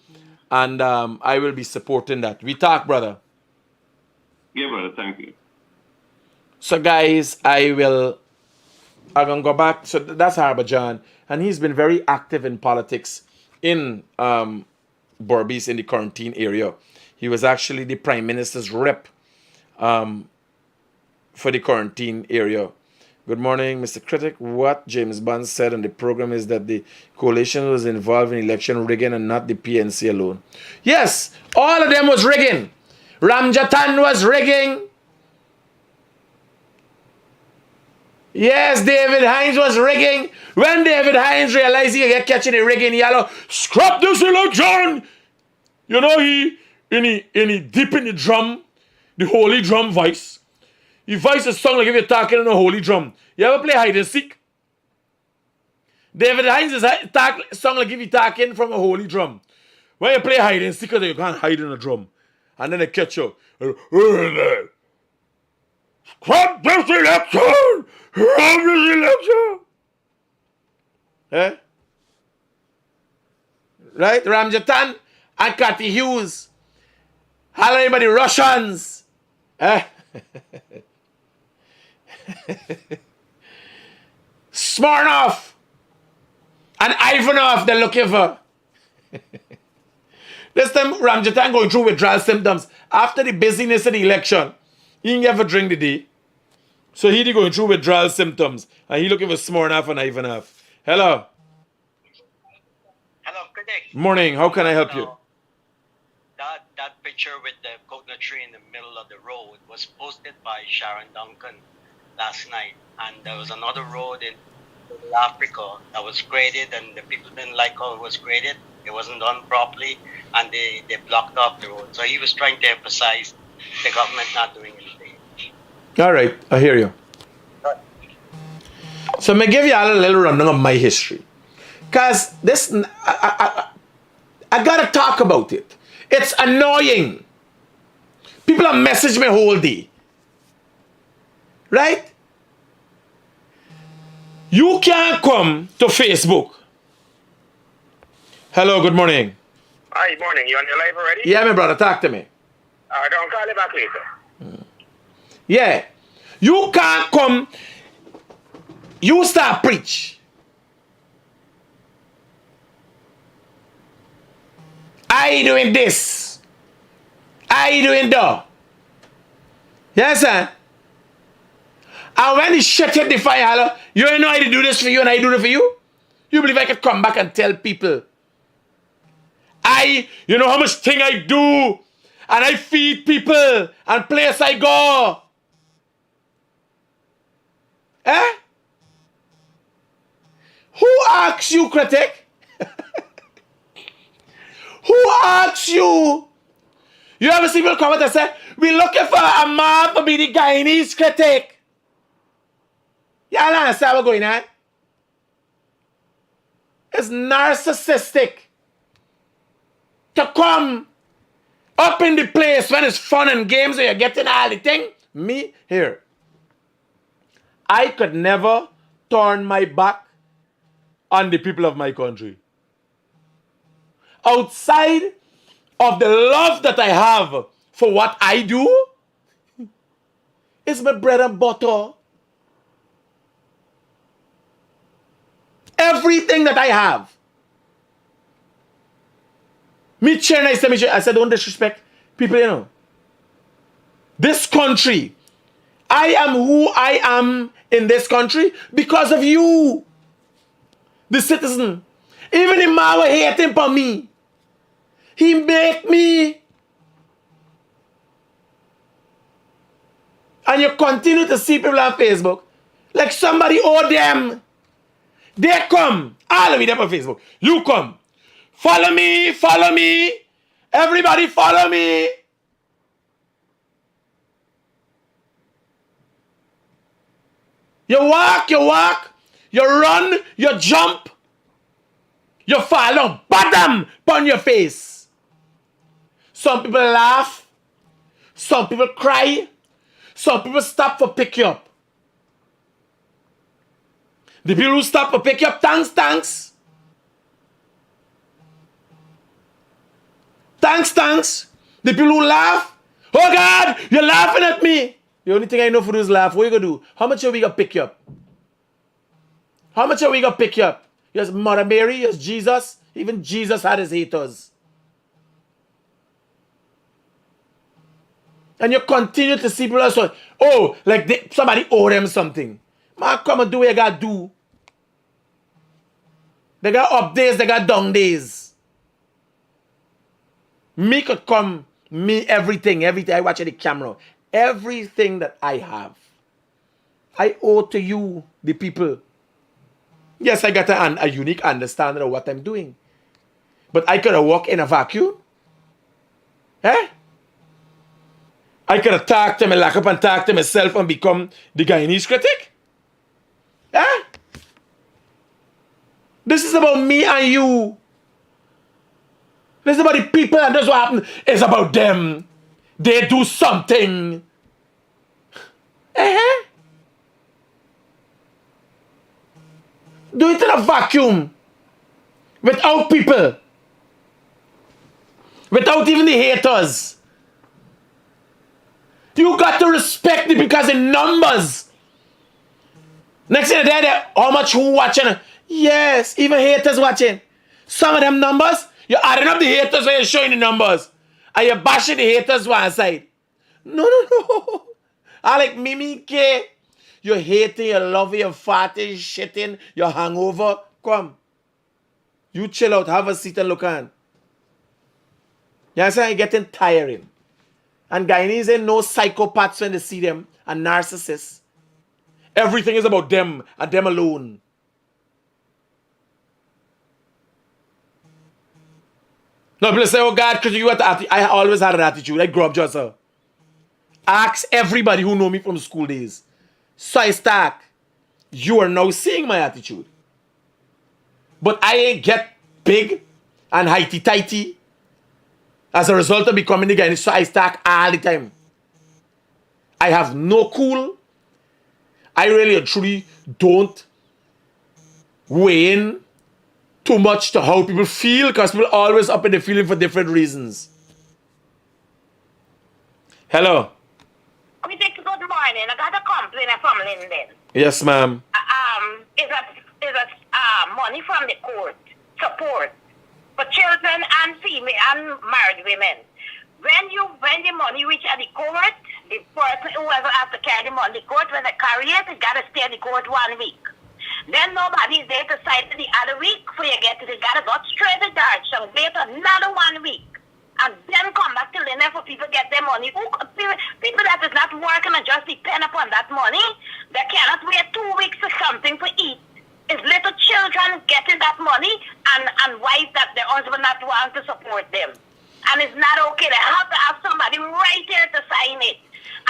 and I will be supporting that. We talk, brother. Yeah, brother, thank you. So guys, I'm going to go back. So that's Harbour John. And he's been very active in politics in Borbis in the quarantine area. He was actually the Prime Minister's rep for the quarantine area Good morning, Mr. Critic. What James Bond said on the program is that the coalition was involved in election rigging and not the PNC alone. Yes, all of them was rigging. Ramjatan was rigging. Yes, David Hines was rigging. When David Hines realized he get catching the rigging, yellow, scrap this election. You know, he deep in the drum, the holy drum voice. He voice a song like if you're talking on a holy drum. You ever play hide and seek? David Hines is song like if you're talking from a holy drum. When you play hide and seek, you can't hide in a drum. And then they catch you. Scrap this election! Scrap this election! Eh? Right? Ramjatan and Cathy Hughes. Hello, anybody? Russians. Eh? Smirnov and Ivanov, they're looking for. This time, Ramjatan going through withdrawal symptoms. After the busyness of the election, he didn't ever drink the day. So he going through withdrawal symptoms. And he looking for Smirnov and Ivanov. Hello. Hello, Critic. Morning. How can I help you? That picture with the coconut tree in the middle of the road was posted by Sharon Duncan last night. And there was another road in Africa that was graded, and the people didn't like how it was graded. It wasn't done properly, and they blocked off the road. So he was trying to emphasize the government not doing anything. All right, I hear you. So I'm going to give you a little rundown of my history. Because this, I got to talk about it. It's annoying. People have messaged me whole day. Right? You can't come to Facebook. Hello, good morning. Hi, morning. You on your live already? Yeah, my brother, talk to me. Don't call you back later. Yeah. You can't come. You start preach. I doing this. I doing that. Yes, sir. And when the shit hit the fire, you know I do this for you and I do it for you? You believe I could come back and tell people? You know how much thing I do, and I feed people, and place I go. Eh? Who asks you, Critic? Who asks you? You ever see people come out and say, we're looking for a man to be the Guyanese Critic? Y'all understand what's going on? It's narcissistic to come up in the place when it's fun and games and you're getting all the thing. Me, here. I could never turn my back on the people of my country. Outside of the love that I have for what I do, it's my bread and butter. Everything that I have. Me chair nice to me. I said, don't disrespect people, you know. This country, I am who I am in this country because of you, the citizen. Even the man who hating for me, he make me. And you continue to see people on Facebook like somebody owe them. They come. All of them on Facebook. You come. Follow me. Follow me. Everybody follow me. You walk. You run. You jump. You fall down. Bottom on your face. Some people laugh. Some people cry. Some people stop for pick you up. The people who stop for pick you up, thanks. Thanks. The people who laugh, oh God, you're laughing at me. The only thing I know for do is laugh. What you gonna do? How much are we gonna pick you up? How much are we gonna pick you up? Yes, Mother Mary, yes, Jesus. Even Jesus had his haters. And you continue to see people also, oh, like somebody owe them something. Man, come and do what you gotta do. They got up days, they got down days. Me could come, me everything I watch at the camera. Everything that I have, I owe to you, the people. Yes, I got a unique understanding of what I'm doing. But I could have walked in a vacuum. Eh? I could have talked to me, lock up and talk to myself and become the Guyanese critic. Eh? This is about me and you. This is about the people, and that's what happened. It's about them. They do something. Eh? Do it in a vacuum. Without people. Without even the haters. You got to respect it because in numbers. Next thing they how much who watching? Yes, even haters watching. Some of them numbers, you're adding up the haters when you're showing the numbers. And you're bashing the haters one side. No. I like Mimi K. You're hating, you're loving, you're farting, shitting, you're hangover. Come. You chill out, have a seat and look on. You understand? You're getting tiring. And Guyanese ain't no psychopaths when they see them and narcissists. Everything is about them and them alone. No, people say, oh God, because you had I always had an attitude. I grew up just so. Ask everybody who know me from school days. So I start. You are now seeing my attitude. But I ain't get big and heighty-tighty as a result of becoming the Guyanese. So I start all the time. I have no cool. I really and truly don't weigh in too much to how people feel because people are always up in the feeling for different reasons. Hello. Critic, good morning. I got a complaint from Linden. Yes, ma'am. Is money from the court support for children and female and married women. When the money reach at the court, the person whoever has to carry the money, the court when they carry it, it gotta stay at the court 1 week. Then nobody's there to cite the other week for you get it. You gotta go straight to Dutch and wait another 1 week. And then come back to Linen for people get their money. People that is not working and just depend upon that money, they cannot wait 2 weeks for something to eat. It's little children getting that money and wives that their husband not want to support them. And it's not okay. They have to have somebody right here to sign it.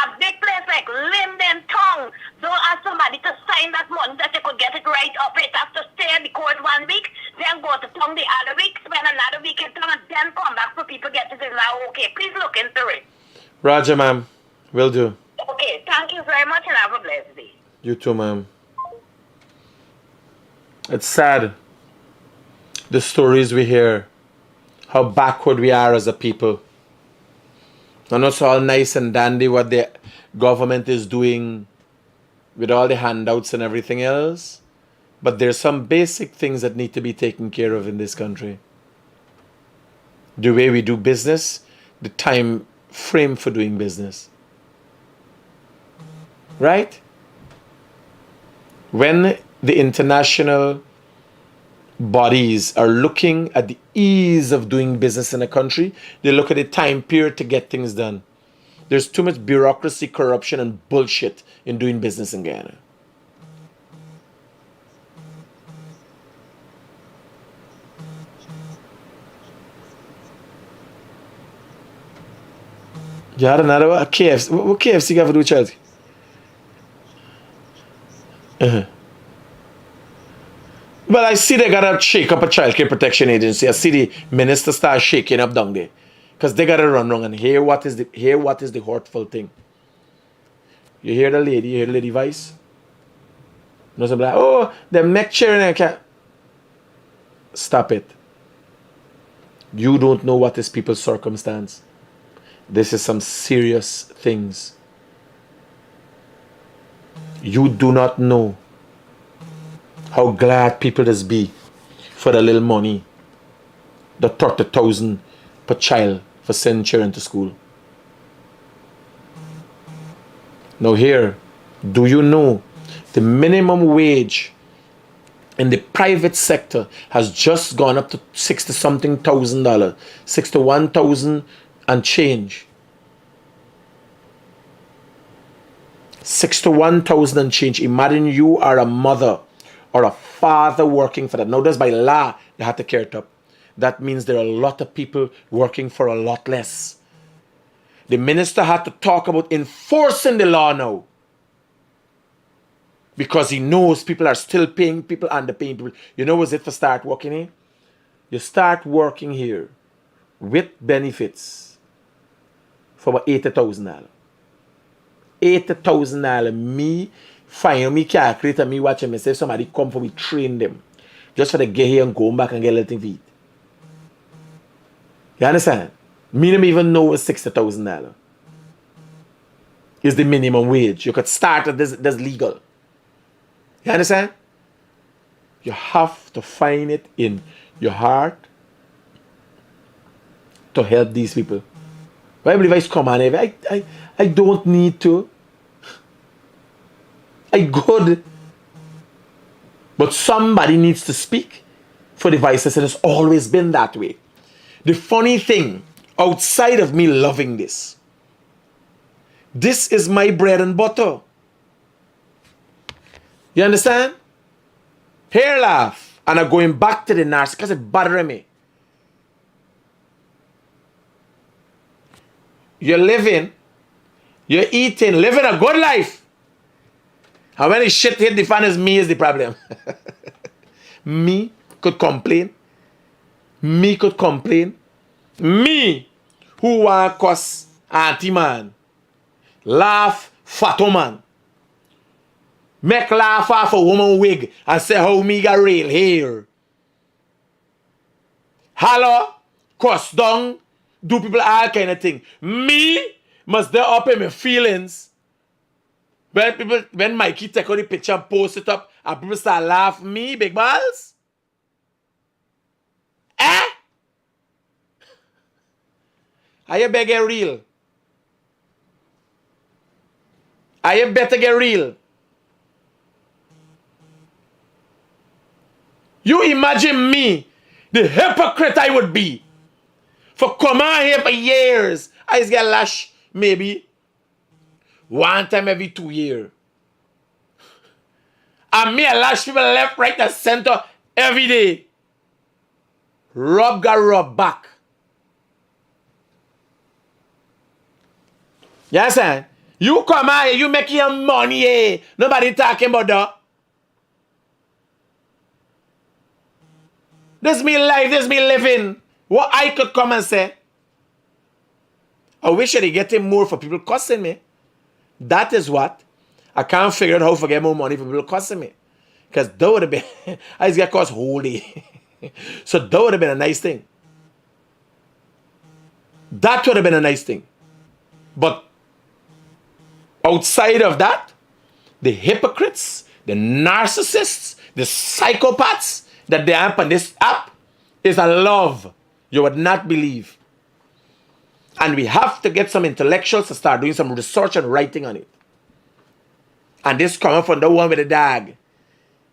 A big place like Linden Town don't ask somebody to sign that money that you could get it right up. It has to stay in the court 1 week, then go to town the other week, spend another week in town, and then come back for people get it. Is now okay. Please look into it. Roger, ma'am. Will do. Okay, thank you very much and have a blessed day. You too, ma'am. It's sad. The stories we hear. How backward we are as a people. And it's all nice and dandy what the government is doing with all the handouts and everything else. But there's some basic things that need to be taken care of in this country. The way we do business, the time frame for doing business. Right? When the international bodies are looking at the ease of doing business in a country, they look at the time period to get things done. There's too much bureaucracy, corruption, and bullshit in doing business in Guyana. You had another one? A KFC. What KFC got to do with Chelsea? Well, I see they got to shake up a child care protection agency. I see the minister start shaking up down there. Because they got to run wrong and hear what is the hurtful thing. You hear the lady, you hear the lady voice? You know, something like, oh, them neck cheering and can't. Stop it. You don't know what is people's circumstance. This is some serious things. You do not know how glad people just be for the little money, the 30,000 per child for sending children to school. Now here, do you know The minimum wage in the private sector has just gone up to $60-something thousand, $61,000 and change. 61,000 and change. Imagine you are a mother or a father working for that. Now, that's by law, you have to carry it up. That means there are a lot of people working for a lot less. The minister had to talk about enforcing the law now, because he knows people are still paying people underpaying people. You know what's it for start working here? You start working here with benefits for about $80,000. $80,000. Me find me calculator, me watching myself. Somebody come for me, train them. Just for the get here and go back and get a little thing to eat. You understand? Me don't even know what $60,000 is the minimum wage. You could start at this legal. You understand? You have to find it in your heart to help these people. But I believe I come on, I don't need to. I good. But somebody needs to speak for the voices, and it's always been that way. The funny thing, outside of me loving this is my bread and butter. You understand? Here laugh. And I'm going back to the nurse because it bothers me. You're living, you're eating, living a good life. And when the shit hit the fan, is me is the problem. Me could complain. Me could complain. Me, who want cuss auntie man, laugh fato man, make laugh off a woman wig and say how me got real hair. Hello, cuss down, do people all kind of thing. Me must there up in my feelings. When Mikey take out the picture and post it up and people start laugh me, big balls. Eh? Are you better get real? Are you better get real? You imagine me, the hypocrite I would be, for coming out here for years. I just get lashed maybe one time every 2 years. And me, I lash people left, right, and center every day. Rub got rub back. You understand? You come out here, you make your money here. Nobody talking about that. This is me life, this is me living. What I could come and say. I wish I'd getting more for people cussing me. That is what. I can't figure out how to get more money for people cussing me. Because that would have been, I just get cussed whole day. So that would have been a nice thing. That would have been a nice thing. But outside of that, the hypocrites, the narcissists, the psychopaths that they have on this app is a love you would not believe. And we have to get some intellectuals to start doing some research and writing on it. And this coming from the one with the dog.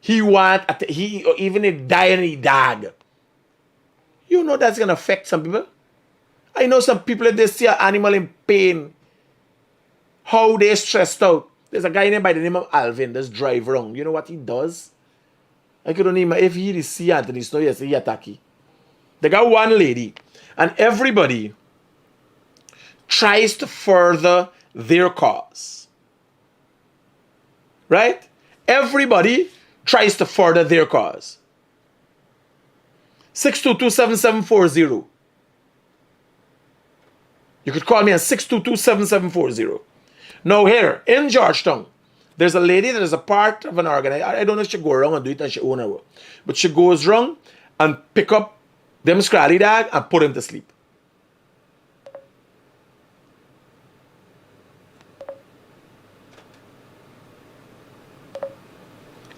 Even a dying dog. You know that's going to affect some people. I know some people, if they see an animal in pain, how they stressed out. There's a guy named by the name of Alvin that's drive wrong. You know what he does? I couldn't even, if he see Anthony Snow, yes, he attack. They got one lady, and everybody tries to further their cause. Right? Everybody tries to further their cause. 622-7740. You could call me on 622-7740. Now here, in Georgetown, there's a lady that is a part of an organization. I don't know if she go wrong and do it and she own her work. But she goes wrong and pick up them scrawly dog and put him to sleep.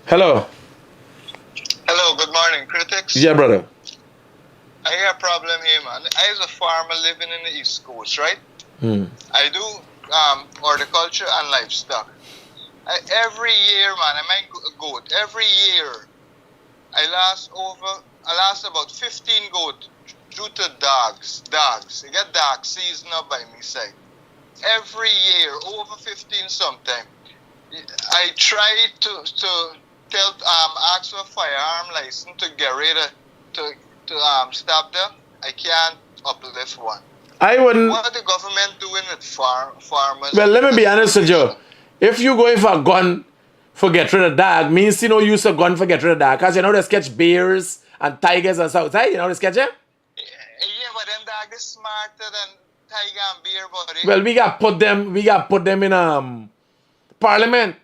Hello. Hello, good morning, critics. Yeah, brother. I hear a problem here, man. I was a farmer living in the East Coast, right? I do horticulture and livestock. Every year, man, I might goat. Every year, I lost about 15 goat due to dogs. Dogs. You get dog season up by me side. Every year, over 15 sometime. I try to tell ask for a firearm license to get rid of to stop them. I can't uplift one. I wouldn't. What the government doing with farmers? Well, let me be honest with you. If you going for a gun for get rid of dog, means you know use a gun for get rid of dog. Because you know they catch bears and tigers and south side. You know they catch them? Yeah, but them dog is smarter than tiger and bear, buddy. Well, we got put them in parliament.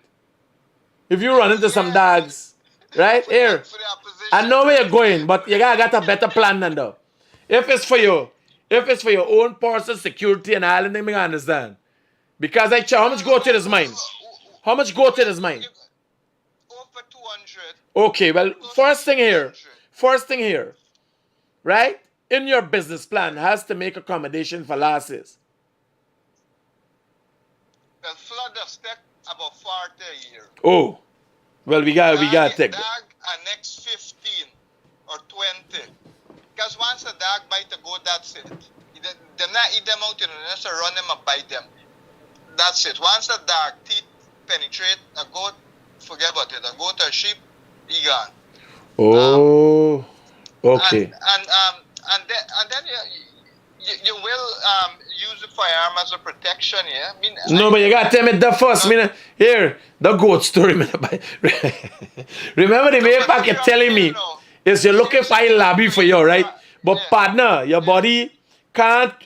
If you run into some dogs, right? Here. For the opposition. I know where you're going, but you got a better plan than that. If it's for your own personal security and all, then I understand. Because how much go to his mind? How much go to his mind? Over 200. Okay, well, first thing here, right? In your business plan has to make accommodation for losses. The flood of step about 40 a year. Oh, well, we got to take dog and next 15 or 20. Because once a dog bite a goat, that's it. They're not eat them out, you know, just run them and bite them. That's it. Once a dog teeth penetrate a goat, forget about it. A goat or sheep, he gone. Oh, okay. And then you will use the firearm as a protection, yeah? I mean, No, but you gotta tell me the first. Here, the goat story. Remember the way back you're telling me is you're looking for a lobby for you, right? But partner, your body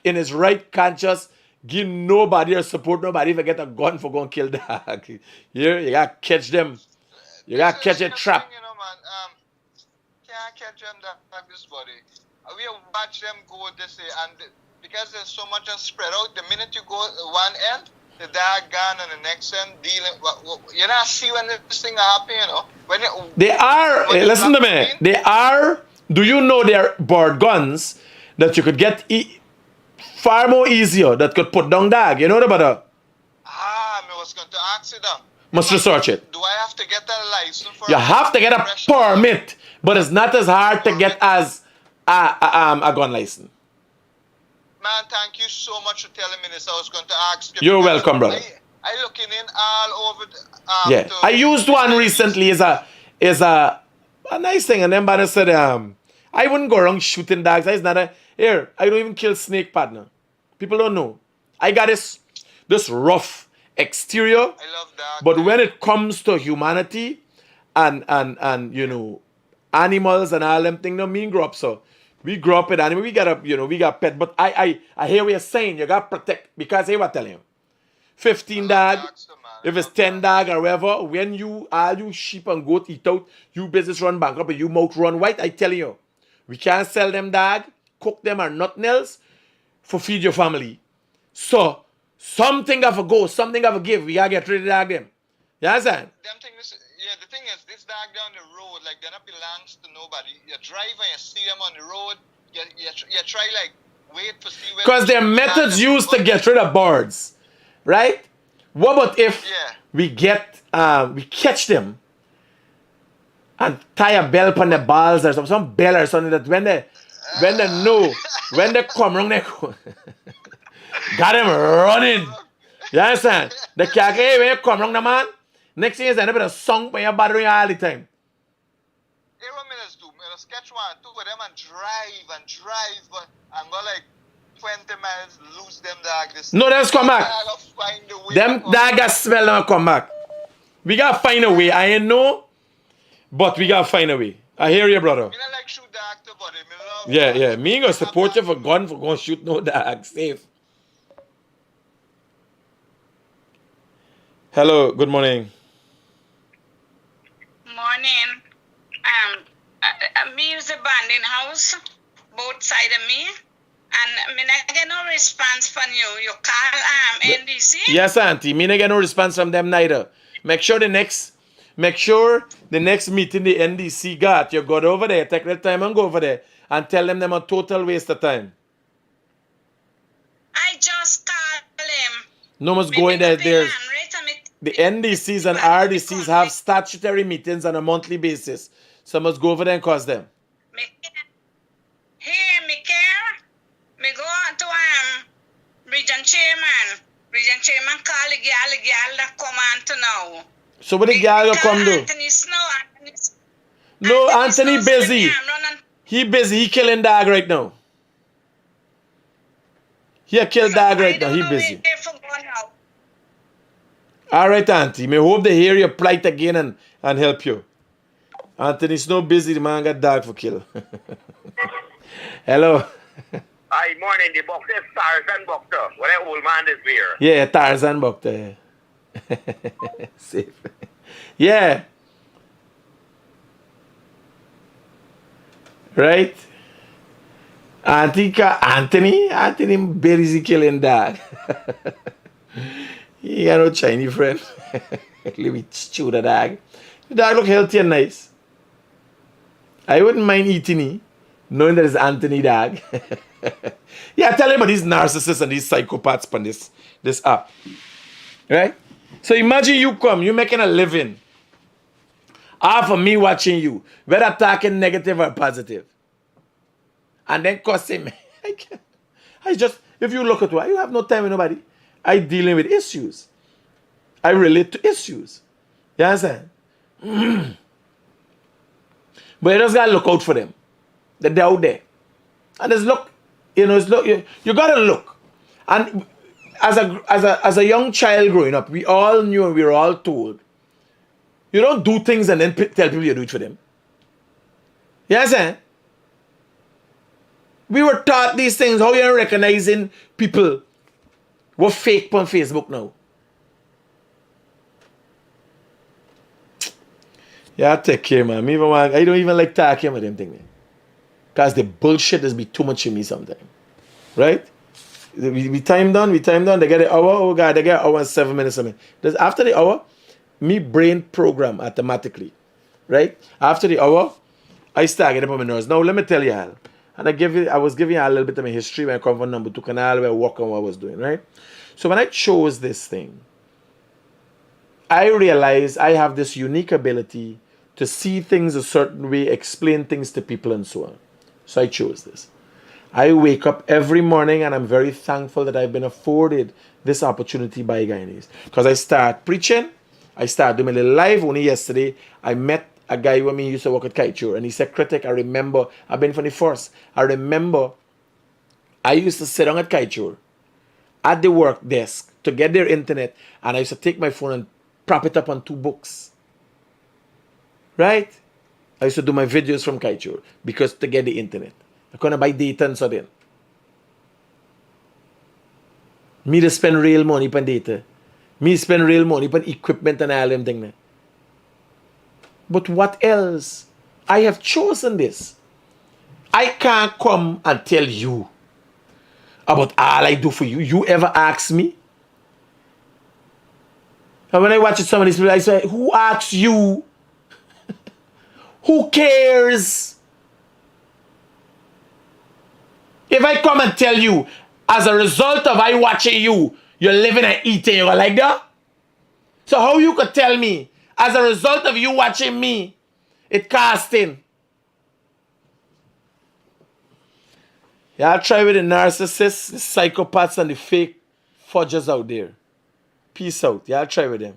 in its right can't just give nobody or support nobody if you get a gun for going to kill dog. Here, you gotta catch them. You gotta catch a trap. You know, man, can't catch them that this body. We watch them go this way, and because there's so much spread out, the minute you go one end, the dog gone, and the next end dealing. You not see when this thing happen, you know. Listen to me. They are. Do you know there are bird guns that you could get far more easier that could put down dog? You know about that? I was going to ask you that. Must research it. Do I have to get a license for? You have to get a permit, but it's not as hard to get as a gun license. Man, thank you so much for telling me this. I was going to ask you. You're welcome, brother. I looking in all over. Yeah, I used one recently. Is a nice thing, and then Banner said, I wouldn't go around shooting dogs. It's not I don't even kill snake, partner. People don't know. I got this rough exterior. I love dogs. But when it comes to humanity and you know animals and all them things, no, me grow up so. We grew up with animals. We got pet. But I hear what you're saying. You got to protect. Because here what telling you. 15 dog. If it's 10 dog or whatever. When all you sheep and goat eat out. You business run bankrupt. You mouth run white. I tell you. We can't sell them dog. Cook them or nothing else. For feed your family. So. Something have to go. Something have to give. We got to get rid of the dog them. You understand? The thing is, this dog down the road, like, they not belongs to nobody. You drive and you see them on the road, you try, like, wait to see where... Because there are methods used to get rid of birds, right? What about if we catch them and tie a bell upon their balls or some bell or something that when they come around, they got them running. You understand? The cat, hey, when you come around the man, next thing is end up with a song by your battery all the time. Hey, what minutes do? Let's catch one, two of them and drive, but I'm going like 20 miles, lose them dog. No, let's come back. Them dog got smell them and come back. We got to find a way. I ain't know, but we got to find a way. I hear you, brother. Me not like shoot dog too, buddy. Yeah. Me ain't going to support you for gun for going to shoot no dog. Safe. Hello, good morning. Morning. Me use the banding house, both side of me, and me not get no response from you. You call NDC? Yes, auntie. Me not get no response from them neither. Make sure the next meeting the NDC got, you go over there, take the time and go over there and tell them a total waste of time. I just call him. No must go in there. the NDCs and RDCs have statutory meetings on a monthly basis. So I must go over there and cause them. Here, me care. Me go to region chairman. Region chairman call the girl that come on to now. So what the girl come do? Anthony Snow. No, Anthony busy. He busy. He killing dog right now. He a kill dog right now. He busy. All right, Auntie. Me hope they hear your plight again and help you. Anthony Snow busy. The man got dog for kill. Hello. Hi, morning. The box is Tarzan Bokta. What an old man is here. Yeah, Tarzan Bokta. Safe. Yeah. Right? Anthony busy killing dog. He got no Chinese friend. Let me chew the dog. The dog look healthy and nice. I wouldn't mind eating it, knowing that it's Anthony dog. Yeah, tell him about these narcissists and these psychopaths on this app. Right? So imagine you come, you making a living. Half of me watching you, whether talking negative or positive. And then cussing me. I just, if you look at why, you have no time with nobody. I dealing with issues. I relate to issues. You understand? But you just gotta look out for them. They're out there. And there's look, you gotta look. And as a young child growing up, we all knew and we were all told, you don't do things and then tell people you do it for them. You understand? We were taught these things. How you recognizing people were fake on Facebook now? Yeah, take care, man. I don't even like talking with them thing. Because the bullshit has been too much in me sometimes. Right? We time down. They get an hour. Oh, God, they get an hour and 7 minutes. After the hour, me brain program automatically. Right? After the hour, I start getting up on my nerves. Now, let me tell you, Al. And I was giving you a little bit of my history when I come from number 2 canal, where I work on what I was doing, right? So when I chose this thing, I realized I have this unique ability to see things a certain way, explain things to people and so on. So I chose this. I wake up every morning and I'm very thankful that I've been afforded this opportunity by Guyanese. Because I start preaching, I start doing a little live. Only yesterday, I met a guy with me who used to work at Kiteshow, and he said, Critic, I remember, I've been from the first. I remember I used to sit down at Kiteshow at the work desk to get their internet, and I used to take my phone and prop it up on 2 books. Right? I used to do my videos from Kiteshow because to get the internet. I couldn't buy data and so then. Me to spend real money on data. Me spend real money on equipment and all them things. But what else? I have chosen this. I can't come and tell you about all I do for you. You ever ask me? And when I watch some of these people, I say, who asks you? Who cares? If I come and tell you, as a result of I watching you, you're living and eating, you're like that? So how you could tell me, as a result of you watching me, it casting? Y'all try with the narcissists, the psychopaths, and the fake fudgers out there. Peace out. Y'all try with them.